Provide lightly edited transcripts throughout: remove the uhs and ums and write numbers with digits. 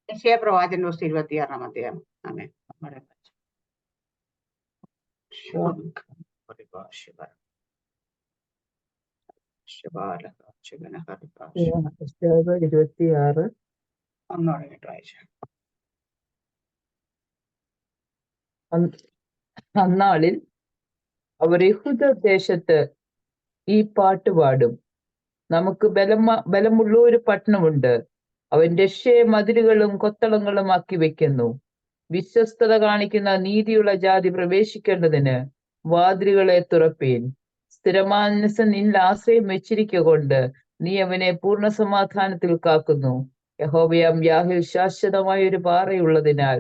യെശയ്യാ പ്രവാചകൻ പുസ്തകം 26-ാം അധ്യായം. ആമേൻ. യെശയ്യാ 26 ഒന്നോടെ വായിച്ചു. അന്നാളിൽ അവർ യഹൂദ ദേശത്ത് ഈ പാട്ട് പാടും. നമുക്ക് ബലമുള്ള ഒരു പട്ടണമുണ്ട്, അവൻ രക്ഷയെ മതിലുകളും കൊത്തളങ്ങളും ആക്കി വെക്കുന്നു. വിശ്വസ്തത കാണിക്കുന്ന നീതിയുള്ള ജാതി പ്രവേശിക്കേണ്ടതിന് വാതിലുകളെ തുറപ്പീൻ. സ്ഥിരമാനസം നിന്നിൽ ആശ്രയം വെച്ചിരിക്കൊണ്ട് നീ അവനെ പൂർണ്ണ സമാധാനത്തിൽ കാക്കുന്നു. യഹോവയാം യാഹിൽ ശാശ്വതമായ ഒരു പാറയുള്ളതിനാൽ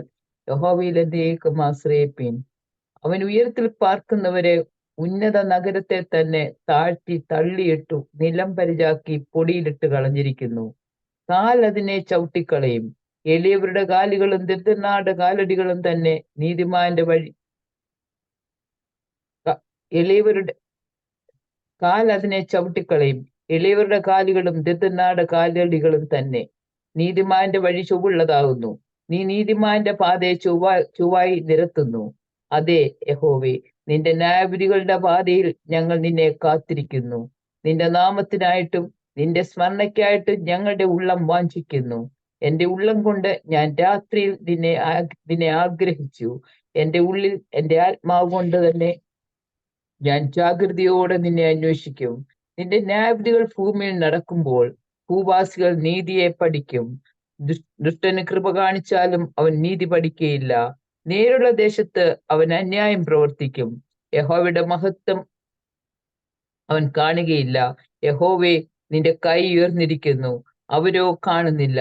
യഹോവയിൽ എന്നേക്കും ആശ്രയിപ്പീൻ. അവൻ ഉയരത്തിൽ പാർക്കുന്നവരെ ഉന്നത നഗരത്തെ തന്നെ താഴ്ത്തി തള്ളിയിട്ടു നിലം പരിചാക്കി പൊടിയിലിട്ട് കളഞ്ഞിരിക്കുന്നു. കാൽ അതിനെ ചവിട്ടിക്കളയും. എളിയവരുടെ കാലുകളും ദരിദ്രന്മാരുടെ കാലടികളും തന്നെ നീതിമാന്റെ വഴി എളിയവരുടെ കാൽ അതിനെ ചവിട്ടിക്കളയും. എളിയവരുടെ കാലുകളും ദരിദ്രന്മാരുടെ കാലടികളും തന്നെ നീതിമാന്റെ വഴി ചൊവ്വുള്ളതാകുന്നു. നീ നീതിമാന്റെ പാതയെ ചൊവ്വായി നിരത്തുന്നു. അതെ യഹോവേ, നിന്റെ ന്യായവിധികളുടെ പാതയിൽ ഞങ്ങൾ നിന്നെ കാത്തിരിക്കുന്നു. നിന്റെ നാമത്തിനായിട്ടും നിന്റെ സ്മരണയ്ക്കായിട്ടും ഞങ്ങളുടെ ഉള്ളം വാഞ്ചിക്കുന്നു. എന്റെ ഉള്ളം കൊണ്ട് ഞാൻ രാത്രിയിൽ നിന്നെ ആഗ്രഹിച്ചു. എന്റെ ഉള്ളിൽ എന്റെ ആത്മാവ് കൊണ്ട് തന്നെ ഞാൻ ജാഗ്രതയോടെ നിന്നെ അന്വേഷിക്കും. നിന്റെ ന്യായവിധികൾ ഭൂമിയിൽ നടക്കുമ്പോൾ ഭൂവാസികൾ നീതിയെ പഠിക്കും. ദുഷ്ടന് കൃപ കാണിച്ചാലും അവൻ നീതി പഠിക്കുകയില്ല. നേരുള്ള ദേശത്ത് അവൻ അന്യായം പ്രവർത്തിക്കും. യഹോവയുടെ മഹത്വം അവൻ കാണുകയില്ല. യഹോവേ, നിന്റെ കൈ ഉയർന്നിരിക്കുന്നു, അവരോ കാണുന്നില്ല.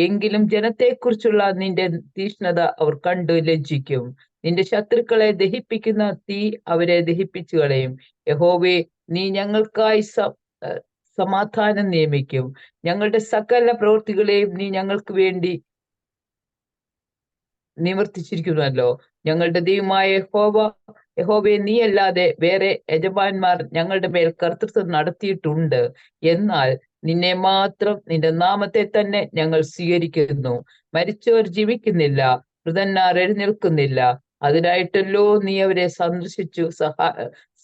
എങ്കിലും ജനത്തെക്കുറിച്ചുള്ള നിന്റെ തീക്ഷ്ണത അവർ കണ്ടു ലജ്ജിക്കും. നിന്റെ ശത്രുക്കളെ ദഹിപ്പിക്കുന്ന തീ അവരെ ദഹിപ്പിച്ചു കളയും. യഹോവേ, നീ ഞങ്ങൾക്കായി സമാധാനം നിയമിക്കും. ഞങ്ങളുടെ സകല പ്രവൃത്തികളെയും നീ ഞങ്ങൾക്ക് വേണ്ടി നിവർത്തിച്ചിരിക്കുന്നല്ലോ. ഞങ്ങളുടെ ദൈവമായ യഹോവേ, നീയല്ലാതെ വേറെ യജമാന്മാർ ഞങ്ങളുടെ മേൽ കർത്തൃത്വം നടത്തിയിട്ടുണ്ട്. എന്നാൽ നിന്നെ മാത്രം, നിന്റെ നാമത്തെ തന്നെ ഞങ്ങൾ സ്വീകരിക്കുന്നു. മരിച്ചവർ ജീവിക്കുന്നില്ല, മൃതന്മാർ എഴുന്നേൽക്കുന്നില്ല. അതിനായിട്ടല്ലോ നീ അവരെ സന്ദർശിച്ചു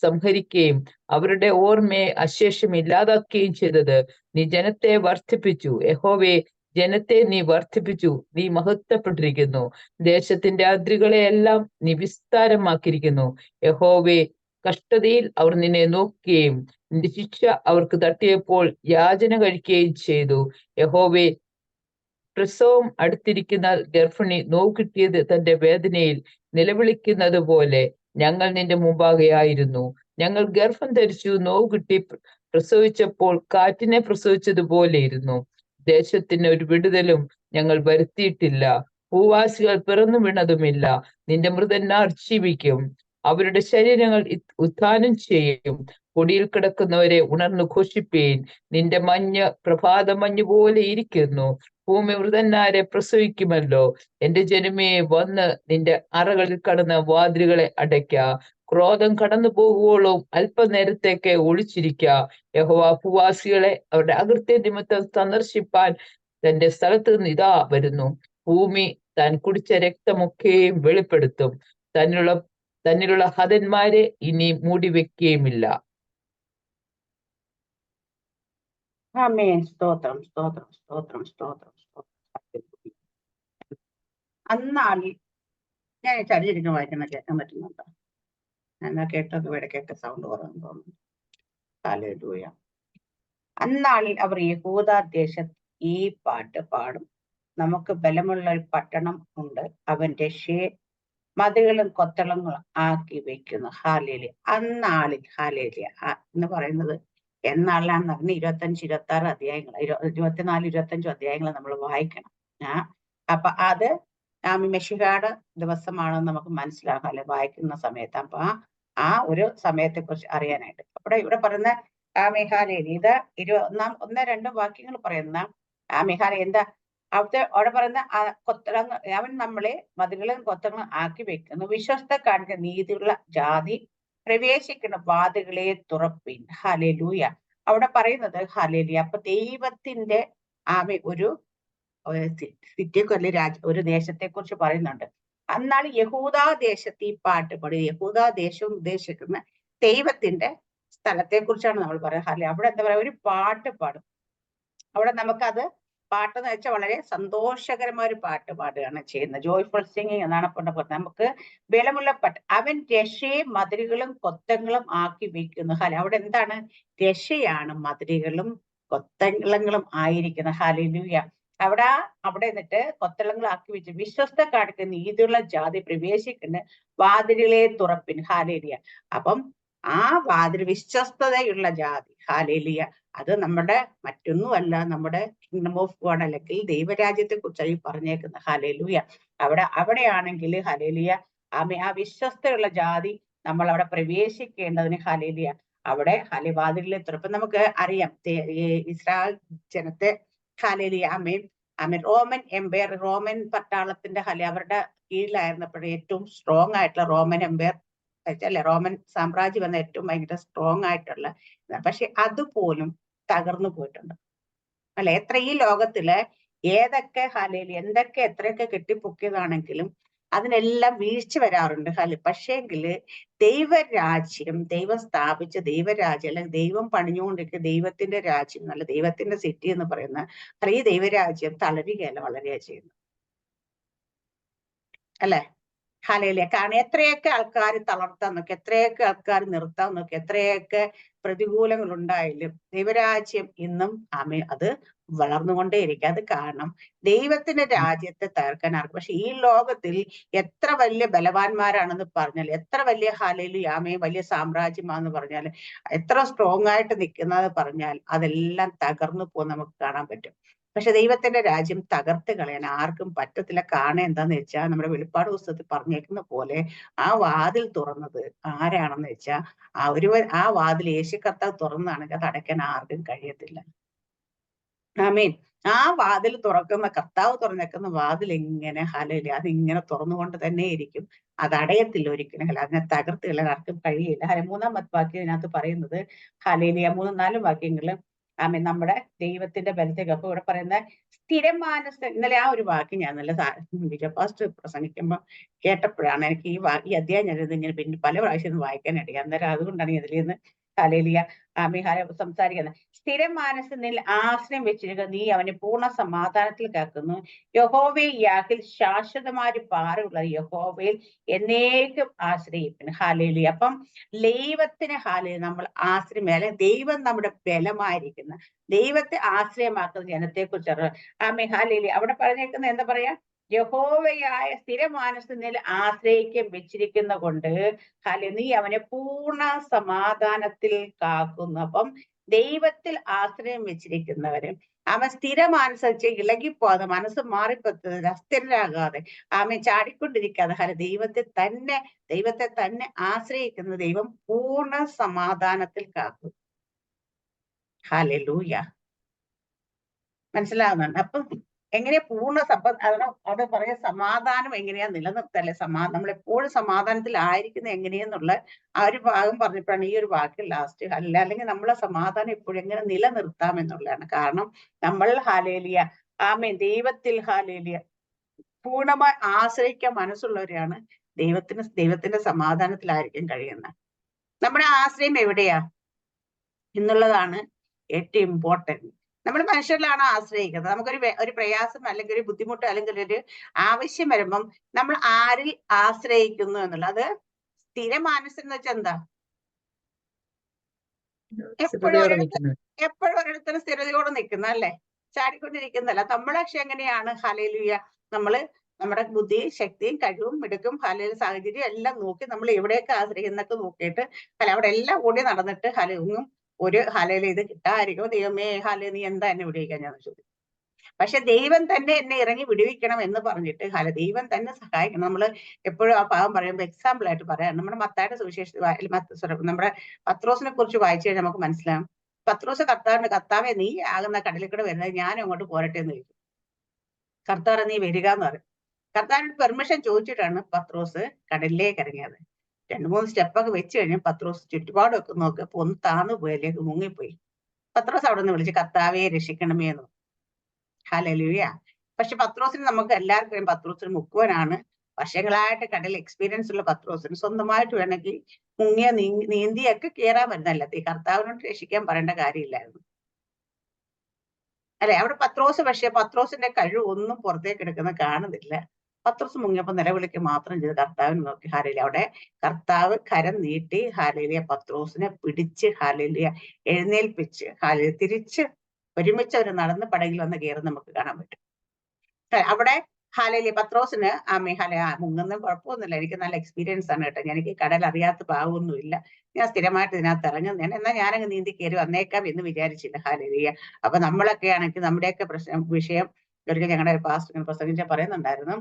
സംഹരിക്കുകയും അവരുടെ ഓർമ്മയെ അശേഷം ഇല്ലാതാക്കുകയും ചെയ്തത്. നീ ജനത്തെ വർദ്ധിപ്പിച്ചു. യഹോവേ, ജനത്തെ നീ വർദ്ധിപ്പിച്ചു, നീ മഹത്വപ്പെട്ടിരിക്കുന്നു. ദേശത്തിന്റെ അതിരുകളെയെല്ലാം നീ വിസ്താരമാക്കിയിരിക്കുന്നു. യഹോവേ, കഷ്ടതയിൽ അവർ നിന്നെ നോക്കുകയും നിന്റെ ശിക്ഷ അവർക്ക് തട്ടിയപ്പോൾ യാചന കഴിക്കുകയും ചെയ്തു. യഹോവേ, പ്രസവം അടുത്തിരിക്കുന്ന ഗർഭിണി നോവ് കിട്ടിയത് തന്റെ വേദനയിൽ നിലവിളിക്കുന്നത് പോലെ ഞങ്ങൾ നിന്റെ മുമ്പാകെയായിരുന്നു. ഞങ്ങൾ ഗർഭം ധരിച്ചു നോവ് കിട്ടി പ്രസവിച്ചപ്പോൾ കാറ്റിനെ പ്രസവിച്ചതുപോലെ ഇരുന്നു. ദേശത്തിന് ഒരു വിടുതലും ഞങ്ങൾ വരുത്തിയിട്ടില്ല. ഭൂവാസികൾ പിറന്നു വീണതുമില്ല. നിന്റെ മൃതന്മാർ ജീവിക്കും, അവരുടെ ശരീരങ്ങൾ ഉത്ഥാനം ചെയ്യും. പൊടിയിൽ കിടക്കുന്നവരെ ഉണർന്നു ഘോഷിപ്പീൻ. നിന്റെ മഞ്ഞ് പ്രഭാത മഞ്ഞ് പോലെ ഇരിക്കുന്നു. ഭൂമി മൃതന്മാരെ പ്രസവിക്കുമല്ലോ. എന്റെ ജനമേ, വന്ന് നിന്റെ അറകളിൽ കടന്ന് വാതിലുകളെ അടയ്ക്ക. ക്രോധം കടന്നു പോകുവോളം അല്പനേരത്തേക്ക് ഒളിച്ചിരിക്ക. യഹോവ ഭൂവാസികളെ അവരുടെ അകൃത്യ നിമിത്തം സന്ദർശിപ്പാൻ തന്റെ സ്ഥലത്ത് നിന്ന് ഇതാ വരുന്നു. ഭൂമി താൻ കുടിച്ച രക്തമൊക്കെയും വെളിപ്പെടുത്തും. തന്നിലുള്ള ഹതന്മാരെ ഇനി മൂടിവെക്കുകയുമില്ല. ആമേൻ. സ്തോത്രം, സ്തോത്രം, സ്തോത്രം, സ്തോത്രം, സ്തോത്രം. അന്നാളിൽ ഞാൻ ചരിഞ്ഞിരിക്കുന്ന വായിക്കുന്ന കേൾക്കാൻ പറ്റുന്നുണ്ടോ? എന്നാ കേട്ടത് ഇടയ്ക്കൊക്കെ സൗണ്ട് കുറവെന്ന് തോന്നുന്നു. ഹല്ലേലൂയ. അന്നാളിൽ അവർ യഹൂദ ദേശത്ത് ഈ പാട്ട് പാടും. നമുക്ക് ബലമുള്ള ഒരു പട്ടണം ഉണ്ട്, അവൻ രക്ഷയെ മതിലുകളും കൊത്തളങ്ങളും ആക്കി വെക്കുന്നു. ഹാലേലിയ. അന്നാളിൽ ഹാലേലിയ എന്ന് പറയുന്നത് എന്നാളിലാണെന്ന് പറഞ്ഞ് 25, 26 അധ്യായങ്ങൾ, 24, 25 അധ്യായങ്ങൾ നമ്മൾ വായിക്കണം. അപ്പൊ അത് മെശിഹായുടെ ദിവസമാണെന്ന് നമുക്ക് മനസ്സിലാക്കാം അല്ലെ വായിക്കുന്ന സമയത്ത്. അപ്പൊ ആ ഒരു സമയത്തെ കുറിച്ച് അറിയാനായിട്ട് ഇവിടെ പറയുന്ന മെഹാലേലി ഇത് 1-2 വാക്യങ്ങൾ പറയുന്ന മെഹാലി എന്താ അവിടെ പറയുന്ന കൊത്തളങ്ങൾ, അവൻ നമ്മളെ മതിലുകളും കൊത്തളങ്ങളും ആക്കി വെക്കുന്നു. വിശ്വസ്ത കാണിക്കുന്ന നീതിയുള്ള ജാതി പ്രവേശിക്കുന്ന വാതിലുകളെ തുറപ്പിൻ. ഹല്ലേലൂയ. അവിടെ പറയുന്നത് ഹല്ലേലൂയ. അപ്പൊ ദൈവത്തിന്റെ ആമേ ഒരു സിറ്റിയെ ഒരു ദേശത്തെ കുറിച്ച് പറയുന്നുണ്ട്. അന്നാണ് യഹൂദ ദേശത്ത് ഈ പാട്ട് പാടി. യഹൂദ ദേശം ഉദ്ദേശിക്കുന്ന ദൈവത്തിന്റെ സ്ഥലത്തെ കുറിച്ചാണ് നമ്മൾ പറയുന്നത്. അല്ലെ, അവിടെ എന്താ പറയാ, ഒരു പാട്ട് പാടും. അവിടെ നമുക്കത് പാട്ടെന്ന് വെച്ചാൽ വളരെ സന്തോഷകരമായ ഒരു പാട്ട് പാടുകയാണ് ചെയ്യുന്നത്. ജോയ്ഫുൾ സിംഗിങ് എന്നാണ് പറഞ്ഞത്. നമുക്ക് ബലമുള്ള പാട്ട്. അവൻ രക്ഷയും മതിലുകളും കൊത്തങ്ങളും ആക്കി വെക്കുന്നു. ഹല, അവിടെ എന്താണ്? രക്ഷയാണ് മതിലുകളും കൊത്തളങ്ങളും ആയിരിക്കുന്നത്. ഹല്ലേലൂയ. അവിടെ എന്നിട്ട് കൊത്തളങ്ങളാക്കി വെച്ച് വിശ്വസ്ത കാണിക്കുന്ന നീതിയുള്ള ജാതി പ്രവേശിക്കുന്ന വാതിലുകളെ തുറപ്പിൻ. ഹല്ലേലൂയ. അപ്പം ആ വാതിൽ വിശ്വസ്തതയുള്ള ജാതി, ഹല്ലേലൂയ, അത് നമ്മുടെ മറ്റൊന്നുമല്ല, നമ്മുടെ കിങ്ഡം ഓഫ് ഗോഡ് അല്ലെങ്കിൽ ദൈവരാജ്യത്തെ കുറിച്ചാണ് ഈ പറഞ്ഞേക്കുന്നത്. ഹല്ലേലൂയ. അവിടെയാണെങ്കിൽ ഹല്ലേലൂയ, ആ വിശ്വസ്തയുള്ള ജാതി നമ്മൾ അവിടെ പ്രവേശിക്കേണ്ടതിന് ഹല്ലേലൂയ അവിടെ വാതിലിലെ തുറപ്പ്. നമുക്ക് അറിയാം ഇസ്രായേൽ ജനത്തെ ഹല്ലേലൂയ ആമേൻ റോമൻ എംപയർ, റോമൻ പട്ടാളത്തിന്റെ അവരുടെ കീഴിലായിരുന്നപ്പോഴേ ഏറ്റവും സ്ട്രോങ് ആയിട്ടുള്ള റോമൻ എംപയർ അല്ലെ, റോമൻ സാമ്രാജ്യം വന്ന ഏറ്റവും ഭയങ്കര സ്ട്രോങ് ആയിട്ടുള്ള, പക്ഷെ അതുപോലും തകർന്നു പോയിട്ടുണ്ട് അല്ലെ. ഈ ലോകത്തില് ഏതൊക്കെ എന്തൊക്കെ എത്രയൊക്കെ കെട്ടിപ്പൊക്കിയതാണെങ്കിലും അതിനെല്ലാം വീഴ്ച വരാറുണ്ട്. പക്ഷേങ്കില് ദൈവരാജ്യം, ദൈവം സ്ഥാപിച്ച ദൈവരാജ്യം അല്ലെങ്കിൽ ദൈവം പണിഞ്ഞുകൊണ്ടിരിക്കുന്ന ദൈവത്തിന്റെ രാജ്യം, അല്ല ദൈവത്തിന്റെ സിറ്റി എന്ന് പറയുന്ന ഈ ദൈവരാജ്യം തളരുകയല്ല, വളരെയാ ചെയ്യുന്നു അല്ലെ. ഹല്ലേലൂയ. കാരണം എത്രയൊക്കെ ആൾക്കാർ തളർത്താൻ നോക്കി, എത്രയൊക്കെ ആൾക്കാർ നിർത്താൻ നോക്കി, എത്രയൊക്കെ പ്രതികൂലങ്ങൾ ഉണ്ടായാലും ദൈവരാജ്യം ഇന്നും അത് വളർന്നുകൊണ്ടേയിരിക്കും. അത് കാരണം ദൈവത്തിന്റെ രാജ്യത്തെ തകർക്കാൻ ആർക്കും. പക്ഷെ ഈ ലോകത്തിൽ എത്ര വലിയ ബലവാന്മാരാണെന്ന് പറഞ്ഞാൽ, എത്ര വലിയ ഹല്ലേലൂയ വലിയ സാമ്രാജ്യമാണെന്ന് പറഞ്ഞാൽ, എത്ര സ്ട്രോങ് ആയിട്ട് നിൽക്കുന്നത് പറഞ്ഞാൽ അതെല്ലാം തകർന്നു പോകുന്ന നമുക്ക് കാണാൻ പറ്റും. പക്ഷെ ദൈവത്തിന്റെ രാജ്യം തകർത്ത് കളയാൻ ആർക്കും പറ്റത്തില്ല. കാരണം എന്താന്ന് വെച്ചാൽ നമ്മുടെ പുസ്തകത്തിൽ പറഞ്ഞേക്കുന്ന പോലെ ആ വാതിൽ തുറന്നത് ആരാണെന്ന് വെച്ചാൽ ആ വാതിൽ യേശു കർത്താവ് തുറന്നാണെങ്കിൽ അത് അടയ്ക്കാൻ ആർക്കും കഴിയത്തില്ല. ആമേൻ. ആ വാതിൽ തുറക്കുന്ന കർത്താവ് തുറന്നേക്കുന്ന വാതിൽ എങ്ങനെ ഹല്ലേലൂയ അതിങ്ങനെ തുറന്നുകൊണ്ട് തന്നെ ഇരിക്കും. അത് അടയത്തില്ല ഒരിക്കലും. അതിനെ തകർത്ത് കളയാൻ ആർക്കും കഴിയില്ല. 3-ാമത്തെ വാക്യം ഇതിനകത്ത് പറയുന്നത് ഹല്ലേലൂയ 3-4 വാക്യങ്ങളില് നമ്മുടെ ദൈവത്തിന്റെ ബലത്തേക്ക്. അപ്പൊ ഇവിടെ പറയുന്ന സ്ഥിരമാനസ, ഇന്നലെ ആ ഒരു വാക്ക് ഞാൻ നല്ല വിജയപാസ്റ്റ് പ്രസംഗിക്കുമ്പോൾ കേട്ടപ്പോഴാണ് എനിക്ക് ഈ അധ്യായം ഞാനിത് ഇങ്ങനെ പിന്നെ പല പ്രാവശ്യം വായിക്കാനിടയാ. അന്നേരം അതുകൊണ്ടാണ് ഇതിൽ നിന്ന് ഹല്ലേലൂയ സംസാരിക്കുന്നത്. സ്ഥിരം മനസ്സിൽ ആശ്രയം വെച്ചിരിക്കുക, നീ അവനെ പൂർണ്ണ സമാധാനത്തിൽ കാക്കുന്നു. യഹോവേ യാഹിൽ ശാശ്വതമായ പാറുള്ള യഹോവയിൽ എന്നേക്കും ആശ്രയിപ്പിന്. ഹല്ലേലൂയ. അപ്പം ദൈവത്തിന് നമ്മൾ ആശ്രയം, അല്ലെങ്കിൽ ദൈവം നമ്മുടെ ബലമായിരിക്കുന്ന ദൈവത്തെ ആശ്രയമാക്കുന്ന ജനത്തെ കുറിച്ച് ഹല്ലേലൂയ അവിടെ പറഞ്ഞേക്കുന്നത് എന്താ പറയാ, യഹോവയായ സ്ഥിരമാനസത്തിൽ ആശ്രയിക്കാൻ വെച്ചിരിക്കുന്ന കൊണ്ട് നീ അവനെ പൂർണ്ണ സമാധാനത്തിൽ കാക്കുന്നു. അപ്പം ദൈവത്തിൽ ആശ്രയം വെച്ചിരിക്കുന്നവരും അവൻ സ്ഥിരമനുസരിച്ച് ഇളകിപ്പോകാതെ, മനസ്സ് മാറിപ്പോകാതെ, അസ്ഥിരരാകാതെ, ചാടിക്കൊണ്ടിരിക്കാതെ ദൈവത്തെ തന്നെ ആശ്രയിക്കുന്ന ദൈവം പൂർണ്ണ സമാധാനത്തിൽ കാക്കും. ഹല്ലേലൂയ. മനസ്സിലാകുന്നുണ്ട്. അപ്പം എങ്ങനെയാ പൂർണ്ണ അത് പറയാ സമാധാനം എങ്ങനെയാ നിലനിർത്തല്ലേ, നമ്മളെപ്പോഴും സമാധാനത്തിലായിരിക്കുന്നത് എങ്ങനെയെന്നുള്ള ആ ഒരു ഭാഗം പറഞ്ഞപ്പോഴാണ് ഈ ഒരു വാക്ക് ലാസ്റ്റ് അല്ലെങ്കിൽ നമ്മളെ സമാധാനം എപ്പോഴും എങ്ങനെ നിലനിർത്താം എന്നുള്ളതാണ്. കാരണം നമ്മൾ ഹല്ലേലൂയ ദൈവത്തിൽ ഹല്ലേലൂയ പൂർണ്ണമായി ആശ്രയിക്കാൻ മനസ്സുള്ളവരെയാണ് ദൈവത്തിന്റെ സമാധാനത്തിലായിരിക്കാൻ കഴിയുന്നത്. നമ്മുടെ ആശ്രയം എവിടെയാ എന്നുള്ളതാണ് ഏറ്റവും ഇമ്പോർട്ടന്റ്. നമ്മൾ മനുഷ്യരിലാണ് ആശ്രയിക്കുന്നത്. നമുക്കൊരു പ്രയാസം അല്ലെങ്കിൽ ഒരു ബുദ്ധിമുട്ട് അല്ലെങ്കിൽ ഒരു ആവശ്യം വരുമ്പം നമ്മൾ ആരിൽ ആശ്രയിക്കുന്നു എന്നുള്ളത്. അത് സ്ഥിരമാനസം എന്ന് വെച്ചാൽ എന്താ, എപ്പോഴും ഒരിടത്തും സ്ഥിരതയോടെ നിൽക്കുന്ന അല്ലേ, ചാടിക്കൊണ്ടിരിക്കുന്നല്ല. നമ്മളെ പക്ഷെ എങ്ങനെയാണ് ഹല്ലേലൂയ നമ്മുടെ ബുദ്ധിയും ശക്തിയും കഴിവും മിടുക്കും സാഹചര്യം എല്ലാം നോക്കി നമ്മൾ എവിടെയൊക്കെ ആശ്രയിക്കുന്നൊക്കെ നോക്കിയിട്ട് അവിടെ എല്ലാം ഓടി നടന്നിട്ട് ഒരു ഇത് കിട്ടാതിരിക്കും. ദൈവമേ നീ എന്താ എന്നെ വിടുവിക്കാൻ ഞാൻ ചോദിക്കും. പക്ഷെ ദൈവം തന്നെ എന്നെ ഇറങ്ങി വിടുവിക്കണം എന്ന് പറഞ്ഞിട്ട് ദൈവം തന്നെ സഹായിക്കണം. നമ്മൾ എപ്പോഴും ആ ഭാഗം പറയുമ്പോൾ എക്സാമ്പിൾ ആയിട്ട് പറയാം. നമ്മുടെ മത്തായിയുടെ സുവിശേഷത്തിൽ നമ്മുടെ പത്രോസിനെ കുറിച്ച് വായിച്ചു കഴിഞ്ഞാൽ നമുക്ക് മനസ്സിലാവും. പത്രോസ് കർത്താവെ നീ ആകുന്ന കടലിൽ കൂടെ വരുന്നത് ഞാൻ അങ്ങോട്ട് പോരട്ടെ എന്ന് ചോദിക്കും. കർത്താവ് നീ വരിക എന്ന് പറയും. കർത്താവിനോട് പെർമിഷൻ ചോദിച്ചിട്ടാണ് പത്രോസ് കടലിലേക്ക് ഇറങ്ങിയത്. 2-3 സ്റ്റെപ്പൊക്കെ വെച്ച് കഴിഞ്ഞ് പത്രോസ് ചുറ്റുപാടൊക്കെ നോക്കിയപ്പോ ഒന്ന് താന്നു പോയതിലേക്ക് മുങ്ങിപ്പോയി. പത്രോസ് അവിടെ നിന്ന് വിളിച്ച് കർത്താവെ രക്ഷിക്കണമേ എന്ന്. ഹല്ലേലൂയ. പക്ഷെ പത്രോസിന് നമുക്ക് എല്ലാവർക്കും അറിയാം, പത്രോസിന് മുക്കുവനാണ്. വർഷങ്ങളായിട്ട് കടൽ എക്സ്പീരിയൻസ് ഉള്ള പത്രോസിന് സ്വന്തമായിട്ട് വേണമെങ്കിൽ മുങ്ങിയ നീന്തിയൊക്കെ കയറാൻ വരുന്നല്ല. ഈ കർത്താവിനോട് രക്ഷിക്കാൻ പറയേണ്ട കാര്യമില്ലായിരുന്നു അല്ലെ. അവിടെ പക്ഷെ പത്രോസിന്റെ കഴിവ് ഒന്നും പുറത്തേക്ക് എടുക്കുന്നത് കാണുന്നില്ല. പത്രോസ് മുങ്ങിയപ്പോ നിലവിളിക്ക് മാത്രം ചെയ്ത് കർത്താവിന് നോക്കി ഹാലേലിയ. അവിടെ കർത്താവ് കരം നീട്ടി ഹാലേലിയ പത്രോസിനെ പിടിച്ച് ഹാലേലിയ എഴുന്നേൽപ്പിച്ച് തിരിച്ച് ഒരുമിച്ച് അവർ നടന്ന് പടകിൽ വന്ന് കയറി നമുക്ക് കാണാൻ പറ്റും. അവിടെ ഹാലേലിയ പത്രോസിന് മുങ്ങുന്നതും കുഴപ്പമൊന്നുമില്ല. എനിക്ക് നല്ല എക്സ്പീരിയൻസ് ആണ് കേട്ടോ. എനിക്ക് കടൽ അറിയാത്ത ഭാവമൊന്നുമില്ല. ഞാൻ സ്ഥിരമായിട്ട് ഇതിനകത്ത് ഇറങ്ങുന്നതാണ്. എന്നാൽ ഞാനങ്ങ് നീന്തി കയറി വന്നേക്കാം എന്ന് വിചാരിച്ചില്ല. ഹാലേലിയ. അപ്പൊ നമ്മളൊക്കെ ആണെങ്കിൽ നമ്മുടെയൊക്കെ വിഷയം ഒരിക്കൽ ഞങ്ങളുടെ പാസ്റ്റർ പ്രസംഗിച്ചാൽ പറയുന്നുണ്ടായിരുന്നു,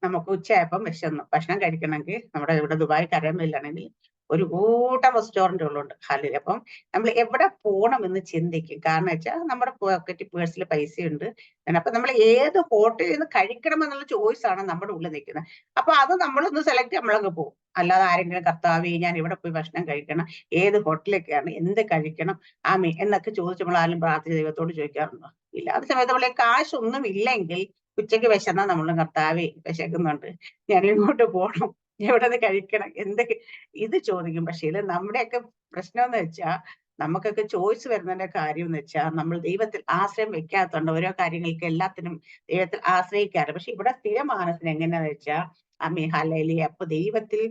നമുക്ക് ഉച്ചയായപ്പം വിശന്നു. ഭക്ഷണം കഴിക്കണമെങ്കിൽ നമ്മുടെ ഇവിടെ ദുബായ് കരമില്ലാണെങ്കിൽ ഒരു കൂട്ടം റെസ്റ്റോറൻറ്റുകളുണ്ട് ഹാലിൽ. അപ്പം നമ്മൾ എവിടെ പോകണമെന്ന് ചിന്തിക്കും. കാരണം വെച്ചാൽ നമ്മുടെ പോക്കറ്റ് പേഴ്സിൽ പൈസയുണ്ട്. അപ്പൊ നമ്മൾ ഏത് ഹോട്ടലിൽ നിന്ന് കഴിക്കണമെന്നുള്ള ചോയ്സ് ആണ് നമ്മുടെ ഉള്ളിൽ നിൽക്കുന്നത്. അപ്പൊ അത് നമ്മളൊന്ന് സെലക്ട് നമ്മളങ്ങ് പോകും. അല്ലാതെ ആരെങ്കിലും കർത്താവേ ഞാൻ ഇവിടെ പോയി ഭക്ഷണം കഴിക്കണം, ഏത് ഹോട്ടലിലേക്കാണ്, എന്ത് കഴിക്കണം എന്നൊക്കെ ചോദിച്ച് നമ്മൾ ആരും പ്രാർത്ഥിച്ച ദൈവത്തോട് ചോദിക്കാറുണ്ടോ? ഇല്ല. അത് സമയത്ത് നമ്മളെ കാശൊന്നും ഇല്ലെങ്കിൽ ഉച്ചയ്ക്ക് വിശന്നാ നമ്മളും കർത്താവേ വിശക്കുന്നുണ്ട്, ഞാൻ ഇങ്ങോട്ട് പോകണം, എവിടെ നിന്ന് കഴിക്കണം, എന്തൊക്കെ ഇത് ചോദിക്കും. പക്ഷേ ഇത് നമ്മുടെയൊക്കെ പ്രശ്നം എന്ന് വെച്ചാൽ നമുക്കൊക്കെ ചോയ്സ് വരുന്നതിന്റെ കാര്യം എന്ന് വെച്ചാൽ നമ്മൾ ദൈവത്തിൽ ആശ്രയം വെക്കാത്തതുകൊണ്ട് ഓരോ കാര്യങ്ങൾക്ക് എല്ലാത്തിനും ദൈവത്തിൽ ആശ്രയിക്കാറ്. പക്ഷെ ഇവിടെ സ്ഥിരമാനസിന് എങ്ങനെയാന്ന് വെച്ചാൽ ഹല്ലേലൂയ. അപ്പൊ ദൈവത്തിൽ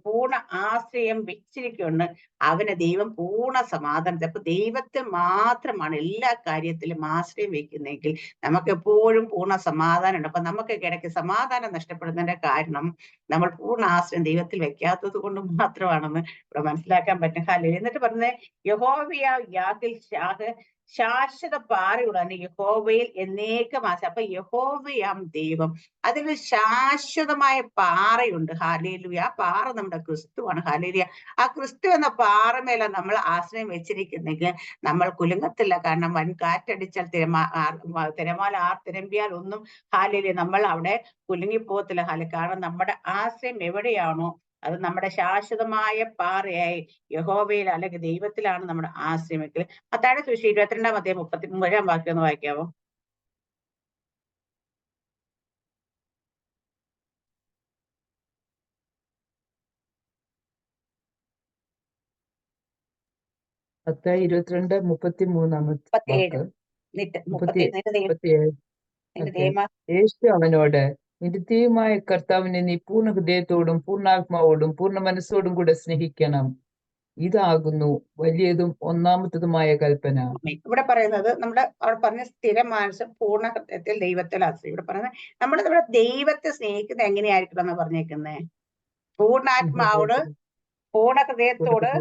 പൂർണ്ണ ആശ്രയം വെച്ചിരിക്കൊണ്ട് അവന് ദൈവം പൂർണ്ണ സമാധാനത്തെ. അപ്പൊ ദൈവത്തെ മാത്രമാണ് എല്ലാ കാര്യത്തിലും ആശ്രയം വെക്കുന്നെങ്കിൽ നമുക്ക് എപ്പോഴും പൂർണ്ണ സമാധാനം ഉണ്ട്. അപ്പൊ നമുക്ക് ഇടയ്ക്ക് സമാധാനം നഷ്ടപ്പെടുന്നതിന്റെ കാരണം നമ്മൾ പൂർണ്ണ ആശ്രയം ദൈവത്തിൽ വെക്കാത്തത് കൊണ്ട് മാത്രമാണെന്ന് ഇവിടെ മനസ്സിലാക്കാൻ പറ്റും. ഹല്ലേലൂയ. എന്നിട്ട് പറഞ്ഞ യഹോവയാ യാഗിൽ ശാശ്വത പാറയുടനെ യഹോവയിൽ എന്നേക്കും ആശ. അപ്പൊ യഹോവയാം ദൈവം, അതിൽ ശാശ്വതമായ പാറയുണ്ട്. ഹാലേലൂയ. ആ പാറ നമ്മുടെ ക്രിസ്തുവാണ്. ഹാലേലൂയ. ആ ക്രിസ്തു എന്ന പാറമേല നമ്മൾ ആശ്രയം വെച്ചിരിക്കുന്നെങ്കിൽ നമ്മൾ കുലുങ്ങത്തില്ല. കാരണം വൻ കാറ്റടിച്ചാൽ തിരമാല തിരമ്പിയാൽ ഒന്നും ഹാലേലൂയ നമ്മൾ അവിടെ കുലുങ്ങിപ്പോകത്തില്ല. കാരണം നമ്മുടെ ആശ്രയം എവിടെയാണോ അത് നമ്മുടെ ശാശ്വതമായ പാറയായി യഹോവയിൽ അല്ലെങ്കിൽ ദൈവത്തിലാണ് നമ്മുടെ ആശ്രയമെങ്കിൽ. മത്തായിയുടെ സുവിശേഷം 22-ാം അധ്യായം 33-ാം വാക്യം ഒന്ന് വായിക്കാവോ? മത്തായി 22:33 യേശു അവനോട്, നിന്റെ ദൈവമായ കർത്താവിനെ നീ പൂർണ്ണ ഹൃദയത്തോടും പൂർണ്ണാത്മാവോടും പൂർണ്ണ മനസ്സോടും കൂടെ സ്നേഹിക്കണം. ഇതാകുന്നു വലിയതും ഒന്നാമത്തതുമായ കൽപ്പന. ഇവിടെ പറയുന്നത് അവിടെ പറഞ്ഞ സ്ഥിര മനസ്സ് പൂർണ്ണ ഹൃദയത്തിൽ ദൈവത്തിൽ ആശ്രയം. ഇവിടെ പറയുന്നത് നമ്മുടെ ദൈവത്തെ സ്നേഹിക്കുന്നത് എങ്ങനെയായിരിക്കണം എന്ന് പറഞ്ഞേക്കുന്നേ? പൂർണ്ണാത്മാവോട് പൂർണ്ണ ഹൃദയത്തോട്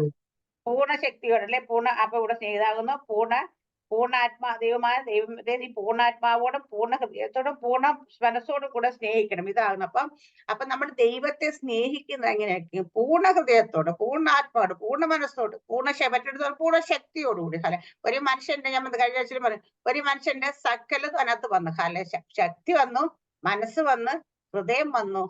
പൂർണ്ണ ശക്തിയോട് അല്ലെ അപ്പൊ ഇവിടെ സ്നേഹിതാകുന്നു ദൈവമായ ദൈവത്തെ നീ പൂർണ്ണാത്മാവോടും പൂർണ്ണ ഹൃദയത്തോടും പൂർണ്ണ മനസ്സോടും കൂടെ സ്നേഹിക്കണം. ഇതാകുന്നു. അപ്പൊ നമ്മൾ ദൈവത്തെ സ്നേഹിക്കുന്നത് എങ്ങനെയായിരിക്കും? പൂർണ്ണ ഹൃദയത്തോട്, പൂർണ്ണാത്മാവോട്, പൂർണ്ണ മനസ്സോട്, മറ്റെടുത്തോട് പൂർണ്ണ ശക്തിയോടുകൂടി. ഒരു മനുഷ്യന്റെ, ഞാൻ കഴിഞ്ഞ ആഴ്ചയിൽ പറഞ്ഞു, ഒരു മനുഷ്യന്റെ സകലതും അതിനകത്ത് വന്നു. ശക്തി വന്നു, മനസ്സ് വന്ന്, ഹൃദയം വന്നു,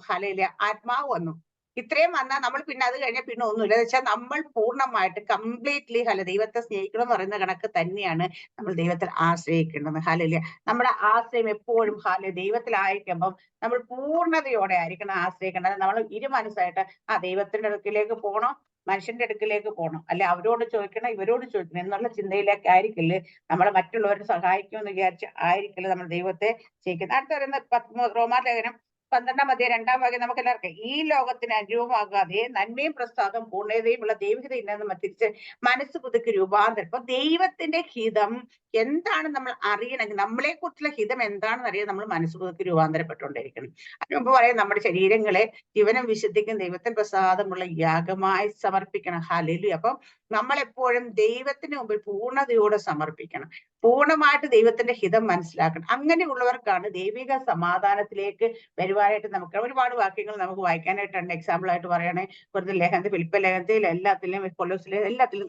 ആത്മാവ് വന്നു. ഇത്രയും വന്നാൽ നമ്മൾ പിന്നെ അത് കഴിഞ്ഞാൽ പിന്നെ ഒന്നുമില്ല. എന്ന് വെച്ചാൽ നമ്മൾ പൂർണ്ണമായിട്ട് കംപ്ലീറ്റ്ലി ദൈവത്തെ സ്നേഹിക്കണം എന്ന് പറയുന്ന കണക്ക് തന്നെയാണ് നമ്മൾ ദൈവത്തിൽ ആശ്രയിക്കേണ്ടത്. ഹല്ലേലൂയ. നമ്മുടെ ആശ്രയം എപ്പോഴും ദൈവത്തിലായിരിക്കുമ്പം നമ്മൾ പൂർണ്ണതയോടെ ആയിരിക്കണം ആശ്രയിക്കേണ്ടത്. നമ്മൾ ഇരുമനസ്സായിട്ട് ദൈവത്തിന്റെ അടുക്കിലേക്ക് പോകണം, മനുഷ്യന്റെ അടുക്കിലേക്ക് പോകണം, അല്ലെ അവരോട് ചോദിക്കണം, ഇവരോട് ചോദിക്കണം എന്നുള്ള ചിന്തയിലേക്ക് ആയിരിക്കില്ലേ നമ്മൾ മറ്റുള്ളവരെ സഹായിക്കുമെന്ന് വിചാരിച്ച് ആയിരിക്കില്ല നമ്മൾ ദൈവത്തെ സ്നേഹിക്കുന്നത്. അടുത്ത പറയുന്ന റോമാലേഖനം 12-ാം അധ്യായം 2-ാം വാക്യം നമുക്ക് എല്ലാവർക്കും, ഈ ലോകത്തിന് അനുരൂപമാകാതെ നന്മയും പ്രസാദം പൂർണ്ണതയും ഉള്ള ദൈവഹിത ഇല്ലെന്ന് തിരിച്ച് മനസ്സ് പുതുക്കി രൂപാന്തരം. അപ്പൊ ദൈവത്തിന്റെ ഹിതം എന്താണ് നമ്മൾ അറിയണമെങ്കിൽ, നമ്മളെ കുറിച്ചുള്ള ഹിതം എന്താണെന്ന് അറിയാൻ നമ്മൾ മനസ്സ് പുതുക്കി രൂപാന്തരപ്പെട്ടുകൊണ്ടിരിക്കണം. അതിന് മുമ്പ് പറയാം, നമ്മുടെ ശരീരങ്ങളെ ജീവനും വിശുദ്ധിക്കും ദൈവത്തിന് പ്രസാദമുള്ള യാഗമായി സമർപ്പിക്കണം. ഹല്ലേലൂയ. അപ്പം നമ്മളെപ്പോഴും ദൈവത്തിന് മുമ്പിൽ പൂർണ്ണതയോടെ സമർപ്പിക്കണം, പൂർണ്ണമായിട്ട് ദൈവത്തിന്റെ ഹിതം മനസ്സിലാക്കണം. അങ്ങനെയുള്ളവർക്കാണ് ദൈവിക സമാധാനത്തിലേക്ക് വരുവാനായിട്ട് നമുക്ക് ഒരുപാട് വാക്യങ്ങൾ നമുക്ക് വായിക്കാനായിട്ടുണ്ട്. എക്സാമ്പിൾ ആയിട്ട് പറയണേ, കുറച്ച് ലേഖനത്തിൽ, ഫിലിപ്പ ലേഖനത്തിൽ, എല്ലാത്തിലും, കൊലോസിലെ എല്ലാത്തിലും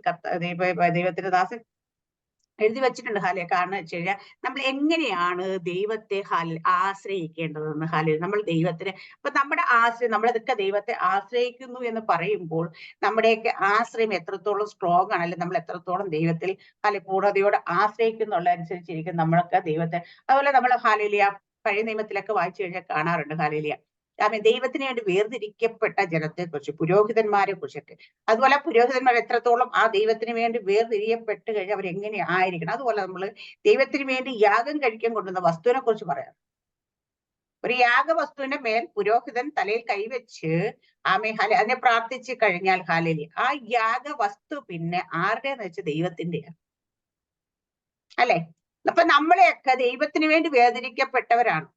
ദൈവത്തിന്റെ ദാസൻ എഴുതി വെച്ചിട്ടുണ്ട് ഹാലെ. കാരണം വെച്ച് കഴിഞ്ഞാൽ നമ്മൾ എങ്ങനെയാണ് ദൈവത്തെ ആശ്രയിക്കേണ്ടതെന്ന്. നമ്മൾ ദൈവത്തിന് അപ്പൊ നമ്മുടെ ആശ്രയം, നമ്മളതൊക്കെ ദൈവത്തെ ആശ്രയിക്കുന്നു എന്ന് പറയുമ്പോൾ നമ്മുടെയൊക്കെ ആശ്രയം എത്രത്തോളം സ്ട്രോങ് ആണ്, അല്ലെങ്കിൽ നമ്മൾ എത്രത്തോളം ദൈവത്തിൽ പൂർണ്ണതയോടെ ആശ്രയിക്കുന്നുള്ള അനുസരിച്ചിരിക്കും നമ്മളൊക്കെ ദൈവത്തെ. അതുപോലെ നമ്മൾ ഹാലേലിയ പഴയ നിയമത്തിലൊക്കെ വായിച്ചു കഴിഞ്ഞാൽ കാണാറുണ്ട് ഹാലേലിയ ദൈവത്തിന് വേണ്ടി വേർതിരിക്കപ്പെട്ട ജനത്തെ കുറിച്ച്, പുരോഹിതന്മാരെ കുറിച്ചൊക്കെ. അതുപോലെ പുരോഹിതന്മാർ എത്രത്തോളം ആ ദൈവത്തിന് വേണ്ടി വേർതിരിയപ്പെട്ട് കഴിഞ്ഞാൽ അവരെങ്ങനെ ആയിരിക്കണം. അതുപോലെ നമ്മൾ ദൈവത്തിന് വേണ്ടി യാഗം കഴിക്കാൻ കൊണ്ടുവന്ന വസ്തുവിനെ കുറിച്ച് പറയാം. ഒരു യാഗവസ്തുവിന്റെ മേൽ പുരോഹിതൻ തലയിൽ കൈവച്ച് അതിനെ പ്രാർത്ഥിച്ചു കഴിഞ്ഞാൽ ഹാലേലി ആ യാഗവസ്തു പിന്നെ ആരുടെയെന്ന് വെച്ചാൽ ദൈവത്തിന്റെയാണ്. അല്ലെ? അപ്പൊ നമ്മളെയൊക്കെ ദൈവത്തിന് വേണ്ടി വേർതിരിക്കപ്പെട്ടവരാണ്.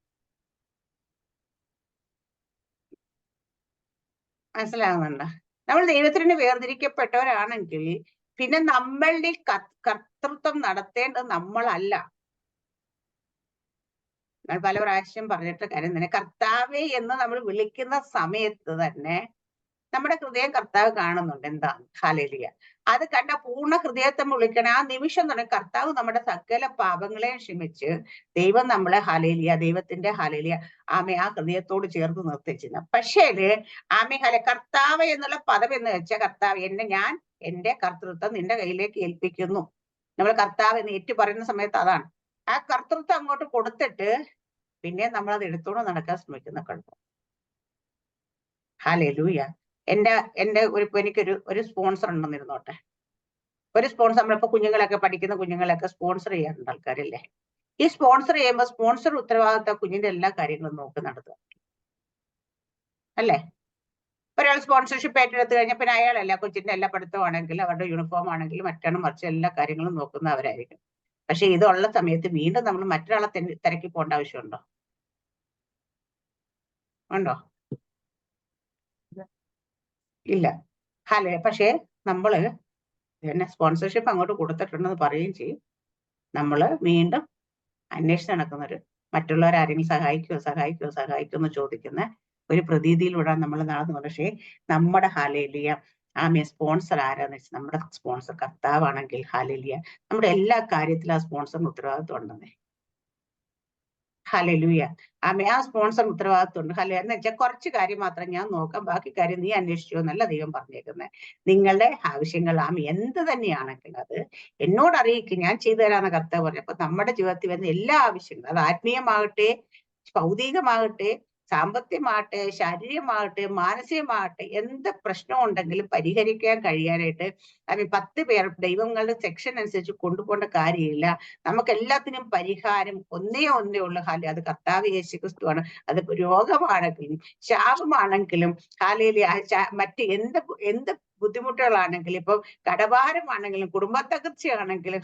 മനസ്സിലാകുന്നുണ്ടോ? നമ്മൾ ദൈവത്തിന് വേർതിരിക്കപ്പെട്ടവരാണെങ്കിൽ പിന്നെ നമ്മളുടെ കർത്തൃത്വം നടത്തേണ്ടത് നമ്മളല്ല. നമ്മൾ പല പ്രാവശ്യം പറഞ്ഞിട്ട് കാര്യം തന്നെ, കർത്താവേ എന്ന് നമ്മൾ വിളിക്കുന്ന സമയത്ത് തന്നെ നമ്മുടെ ഹൃദയം കർത്താവ് കാണുന്നുണ്ട്. എന്താണ്? ഹല്ലേലൂയ. അത് കണ്ട പൂർണ്ണ ഹൃദയത്തെ വിളിക്കണം. ആ നിമിഷം തന്നെ കർത്താവ് നമ്മുടെ സകല പാപങ്ങളെയും ക്ഷമിച്ച് ദൈവം നമ്മളെ ഹല്ലേലൂയ, ദൈവത്തിന്റെ ഹല്ലേലൂയ ആ ഹൃദയത്തോട് ചേർത്ത് നിർത്തിച്ചിരുന്നു. പക്ഷേ കർത്താവ് എന്നുള്ള പദം എന്ന് വെച്ചാൽ കർത്താവ് ഞാൻ എന്റെ കർത്തൃത്വം നിന്റെ കയ്യിലേക്ക് ഏൽപ്പിക്കുന്നു. നമ്മൾ കർത്താവ് എന്ന് ഏറ്റു പറയുന്ന സമയത്ത് അതാണ്. ആ കർത്തൃത്വം അങ്ങോട്ട് കൊടുത്തിട്ട് പിന്നെ നമ്മൾ അത് എടുത്തോണ്ട് നടക്കാൻ ശ്രമിക്കുന്ന കുഴപ്പം. ഹല്ലേലൂയ. എന്റെ എനിക്കൊരു സ്പോൺസർ ഉണ്ടെന്നിരുന്നോട്ടെ. ഒരു സ്പോൺസർ, നമ്മളിപ്പോ കുഞ്ഞുങ്ങളൊക്കെ പഠിക്കുന്ന കുഞ്ഞുങ്ങളൊക്കെ സ്പോൺസർ ചെയ്യാറുണ്ട് ആൾക്കാരല്ലേ. ഈ സ്പോൺസർ ചെയ്യുമ്പോൾ സ്പോൺസർ ഉത്തരവാദിത്ത കുഞ്ഞിന്റെ എല്ലാ കാര്യങ്ങളും നോക്കി നടത്തുക അല്ലേ. ഒരാൾ സ്പോൺസർഷിപ്പ് ഏറ്റെടുത്ത് കഴിഞ്ഞാൽ പിന്നെ അയാളല്ല കൊച്ചിന്റെ എല്ലാ പഠിത്തമാണെങ്കിലും അവരുടെ യൂണിഫോം ആണെങ്കിലും മറ്റാണ് മറിച്ച് എല്ലാ കാര്യങ്ങളും നോക്കുന്നവരായിരിക്കും. പക്ഷെ ഇതുള്ള സമയത്ത് വീണ്ടും നമ്മൾ മറ്റൊരാളെ തിരക്കി പോകേണ്ട ആവശ്യമുണ്ടോ? ഉണ്ടോ? ഇല്ല. പക്ഷേ നമ്മള് പിന്നെ സ്പോൺസർഷിപ്പ് അങ്ങോട്ട് കൊടുത്തിട്ടുണ്ടെന്ന് പറയുകയും ചെയ്യും. നമ്മൾ വീണ്ടും അന്വേഷിച്ച് നടക്കുന്നൊരു മറ്റുള്ളവർ ആരെങ്കിലും സഹായിക്കുമോ എന്ന് ചോദിക്കുന്ന ഒരു പ്രതീതിയിലൂടെ നമ്മൾ നടന്നു. പക്ഷേ നമ്മുടെ ഹല്ലേലൂയ സ്പോൺസർ ആരാന്ന് വെച്ചാൽ നമ്മുടെ സ്പോൺസർ കർത്താവാണെങ്കിൽ ഹല്ലേലൂയ നമ്മുടെ എല്ലാ കാര്യത്തിലും ആ സ്പോൺസറിന് ഉത്തരവാദിത്വം ഉണ്ടെന്നേ. ഹല്ലേലൂയ. ആ സ്പോൺസർ ഉത്തരവാദിത്വം ഉണ്ട്. എന്ന് വെച്ചാൽ കുറച്ച് കാര്യം മാത്രം ഞാൻ നോക്കാം, ബാക്കി കാര്യം നീ അന്വേഷിച്ചോ എന്നല്ല ദൈവം പറഞ്ഞേക്കുന്നത്. നിങ്ങളുടെ ആവശ്യങ്ങൾ എന്ത് തന്നെയാണെങ്കിൽ അത് എന്നോട് അറിയിക്കും, ഞാൻ ചെയ്തു തരാമെന്ന കർത്താവ് പറഞ്ഞു. അപ്പൊ നമ്മുടെ ജീവിതത്തിൽ വരുന്ന എല്ലാ ആവശ്യങ്ങളും, അത് ആത്മീയമാകട്ടെ, ഭൗതികമാകട്ടെ, സാമ്പത്തികമാകട്ടെ, ശാരീരികമാകട്ടെ, മാനസികമാകട്ടെ, എന്ത് പ്രശ്നം ഉണ്ടെങ്കിലും പരിഹരിക്കാൻ കഴിയാനായിട്ട് 10 പേർ ദൈവങ്ങളുടെ സെക്ഷൻ അനുസരിച്ച് കൊണ്ടുപോകേണ്ട കാര്യമില്ല. നമുക്ക് എല്ലാത്തിനും പരിഹാരം ഒന്നേ ഉള്ളു. അത് കർത്താവ് യേശു ക്രിസ്തുവാണ്. അത് രോഗമാണെങ്കിലും ശാപമാണെങ്കിലും മറ്റ് എന്ത് ബുദ്ധിമുട്ടുകളാണെങ്കിലും, ഇപ്പൊ കടഭാരമാണെങ്കിലും കുടുംബത്തകർച്ചയാണെങ്കിലും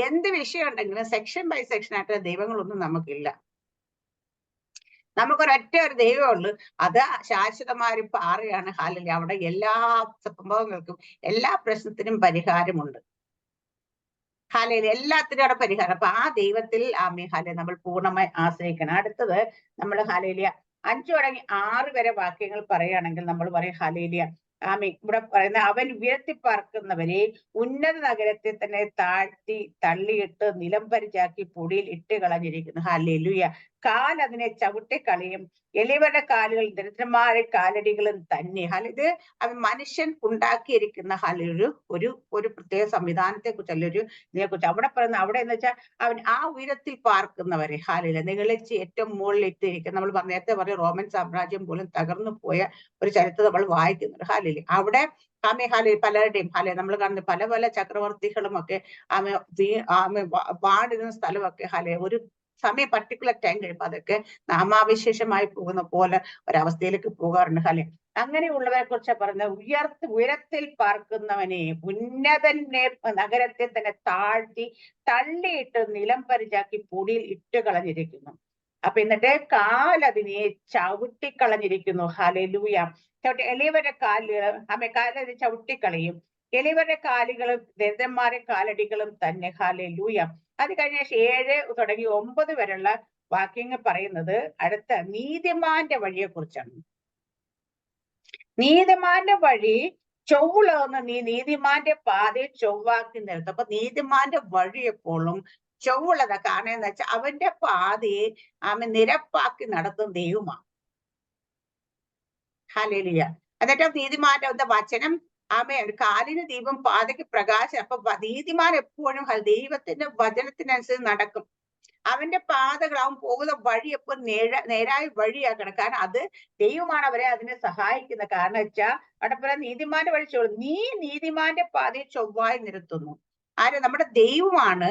എന്ത് വിഷയം ഉണ്ടെങ്കിലും സെക്ഷൻ ബൈ സെക്ഷൻ ആയിട്ട് ദൈവങ്ങളൊന്നും നമുക്കില്ല. നമുക്കൊരൊറ്റ ഒരു ദൈവമുള്ളൂ, അത് ശാശ്വതമായ പാറയാണ്. അവിടെ എല്ലാ സംഭവങ്ങൾക്കും എല്ലാ പ്രശ്നത്തിനും പരിഹാരമുണ്ട്. എല്ലാത്തിനും അവിടെ പരിഹാരം. അപ്പൊ ആ ദൈവത്തിൽ നമ്മൾ പൂർണ്ണമായി ആശ്രയിക്കണം. അടുത്തത് നമ്മൾ 5 തുടങ്ങി 6 വരെ വാക്യങ്ങൾ പറയുകയാണെങ്കിൽ നമ്മൾ പറയും ഹല്ലേലൂയ. ഇവിടെ പറയുന്ന അവൻ ഉയർത്തിപ്പാർക്കുന്നവരെ ഉന്നത നഗരത്തെ തന്നെ താഴ്ത്തി തള്ളിയിട്ട് നിലംപരിചാക്കി പൊടിയിൽ ഇട്ട് കളഞ്ഞിരിക്കുന്നു. ഹല്ലേലൂയ. കാൽ അതിനെ ചവിട്ടിക്കളയും, എളിവരുടെ കാലുകൾ ദരിദ്രന്മാരുടെ കാലടികളും തന്നെ. ഇത് അവൻ മനുഷ്യൻ ഉണ്ടാക്കിയിരിക്കുന്ന ഒരു പ്രത്യേക സംവിധാനത്തെ കുറിച്ചല്ല, ഇതിനെക്കുറിച്ച് അവിടെ പറയുന്ന. അവിടെ എന്ന് വെച്ചാൽ അവൻ ആ ഉയരത്തിൽ പാർക്കുന്നവരെ നിഗളിച്ച് ഏറ്റവും മുകളിൽ ഇട്ടിരിക്കുന്ന. നമ്മൾ നേരത്തെ പറഞ്ഞ റോമൻ സാമ്രാജ്യം പോലും തകർന്നു പോയ ഒരു ചരിത്രം നമ്മൾ വായിക്കുന്നുണ്ട്. അവിടെ പലരുടെയും നമ്മൾ കാണുന്ന പല പല ചക്രവർത്തികളും ഒക്കെ വാണിരുന്ന സ്ഥലമൊക്കെ ഒരു സമയം പർട്ടിക്കുലർ ടൈം കഴിയുമ്പോൾ അതൊക്കെ നാമാവിശേഷമായി പോകുന്ന പോലെ ഒരവസ്ഥയിലേക്ക് പോകാറുണ്ട്. അങ്ങനെയുള്ളവരെ കുറിച്ച് പറഞ്ഞ ഉയരത്തിൽ പാർക്കുന്നവനെ ഉന്നതന്റെ നഗരത്തെ തന്നെ താഴ്ത്തി തള്ളിയിട്ട് നിലം പരിചാക്കി പൊടിയിൽ ഇട്ട് കളഞ്ഞിരിക്കുന്നു. അപ്പൊ എന്നിട്ട് കാലതിനെ ചവിട്ടിക്കളഞ്ഞിരിക്കുന്നു. ഹല്ലേലൂയ. എളിയവരുടെ കാലത് ചവിട്ടിക്കളയും, എളിയവരുടെ കാലുകളും ദരിദ്രന്മാരുടെ കാലടികളും തന്നെ. ഹല്ലേലൂയ. അത് കഴിഞ്ഞ 7 തുടങ്ങി 9 വരെയുള്ള വാക്യങ്ങൾ പറയുന്നത് അടുത്ത നീതിമാന്റെ വഴിയെ കുറിച്ചാണ്. നീതിമാന്റെ വഴി ചൊവ്വുള്ളതെന്ന് നീ നീതിമാന്റെ പാതയെ ചൊവ്വാക്കി നിർത്തും. അപ്പൊ നീതിമാന്റെ വഴി എപ്പോഴും ചൊവ്വുള്ളതാ. കാരണം എന്ന് വെച്ചാൽ അവന്റെ പാതയെ അവൻ നിരപ്പാക്കി നടത്തും ദൈവമാണ്. ഹല്ലേലൂയ. എന്നിട്ട് നീതിമാന്റെ എന്താ വചനം കാലിന് ദീപം പാതയ്ക്ക് പ്രകാശം. അപ്പൊ നീതിമാൻ എപ്പോഴും ദൈവത്തിന്റെ വചനത്തിനനുസരിച്ച് നടക്കും. അവന്റെ പാതകൾ, അവൻ പോകുന്ന വഴി എപ്പോഴും നേരായ വഴിയാക്കണം. കാരണം അത് ദൈവമാണ് അവരെ അതിനെ സഹായിക്കുന്നത്. കാരണം വെച്ചാൽ അവിടെ പറയാം നീതിമാന്റെ വഴി നീ നീതിമാന്റെ പാതയെ ചൊവ്വായി നിരത്തുന്നു. ആര്? നമ്മുടെ ദൈവമാണ്.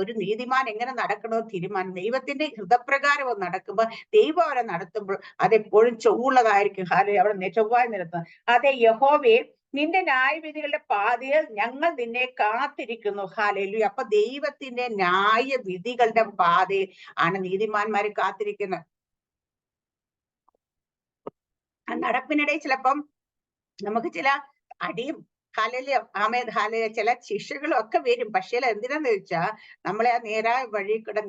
ഒരു നീതിമാൻ എങ്ങനെ നടക്കണമെന്ന് തീരുമാനം ദൈവത്തിന്റെ ഹൃദയപ്രകാരം നടക്കുമ്പോൾ ദൈവം അവരെ നടത്തുമ്പോൾ അതെപ്പോഴും ചൊവ്വുള്ളതായിരിക്കും. അവിടെ ചൊവ്വായി നിരത്തുന്നത്. അതെ യഹോവേ, നിന്റെ ന്യായവിധികളുടെ പാതയിൽ ഞങ്ങൾ നിന്നെ കാത്തിരിക്കുന്നു. ഹല്ലേലൂയ. അപ്പൊ ദൈവത്തിന്റെ ന്യായവിധികളുടെ പാതയിൽ ആണ് നീതിമാന്മാര് കാത്തിരിക്കുന്നത്. ആ നടപ്പിനിടയിൽ ചിലപ്പം നമുക്ക് ചില അടിയും ചില ശിക്ഷകളും ഒക്കെ വരും. പക്ഷേ എന്തിനാന്ന് ചോദിച്ചാൽ നമ്മളെ ആ നേരായ വഴി കൂടെ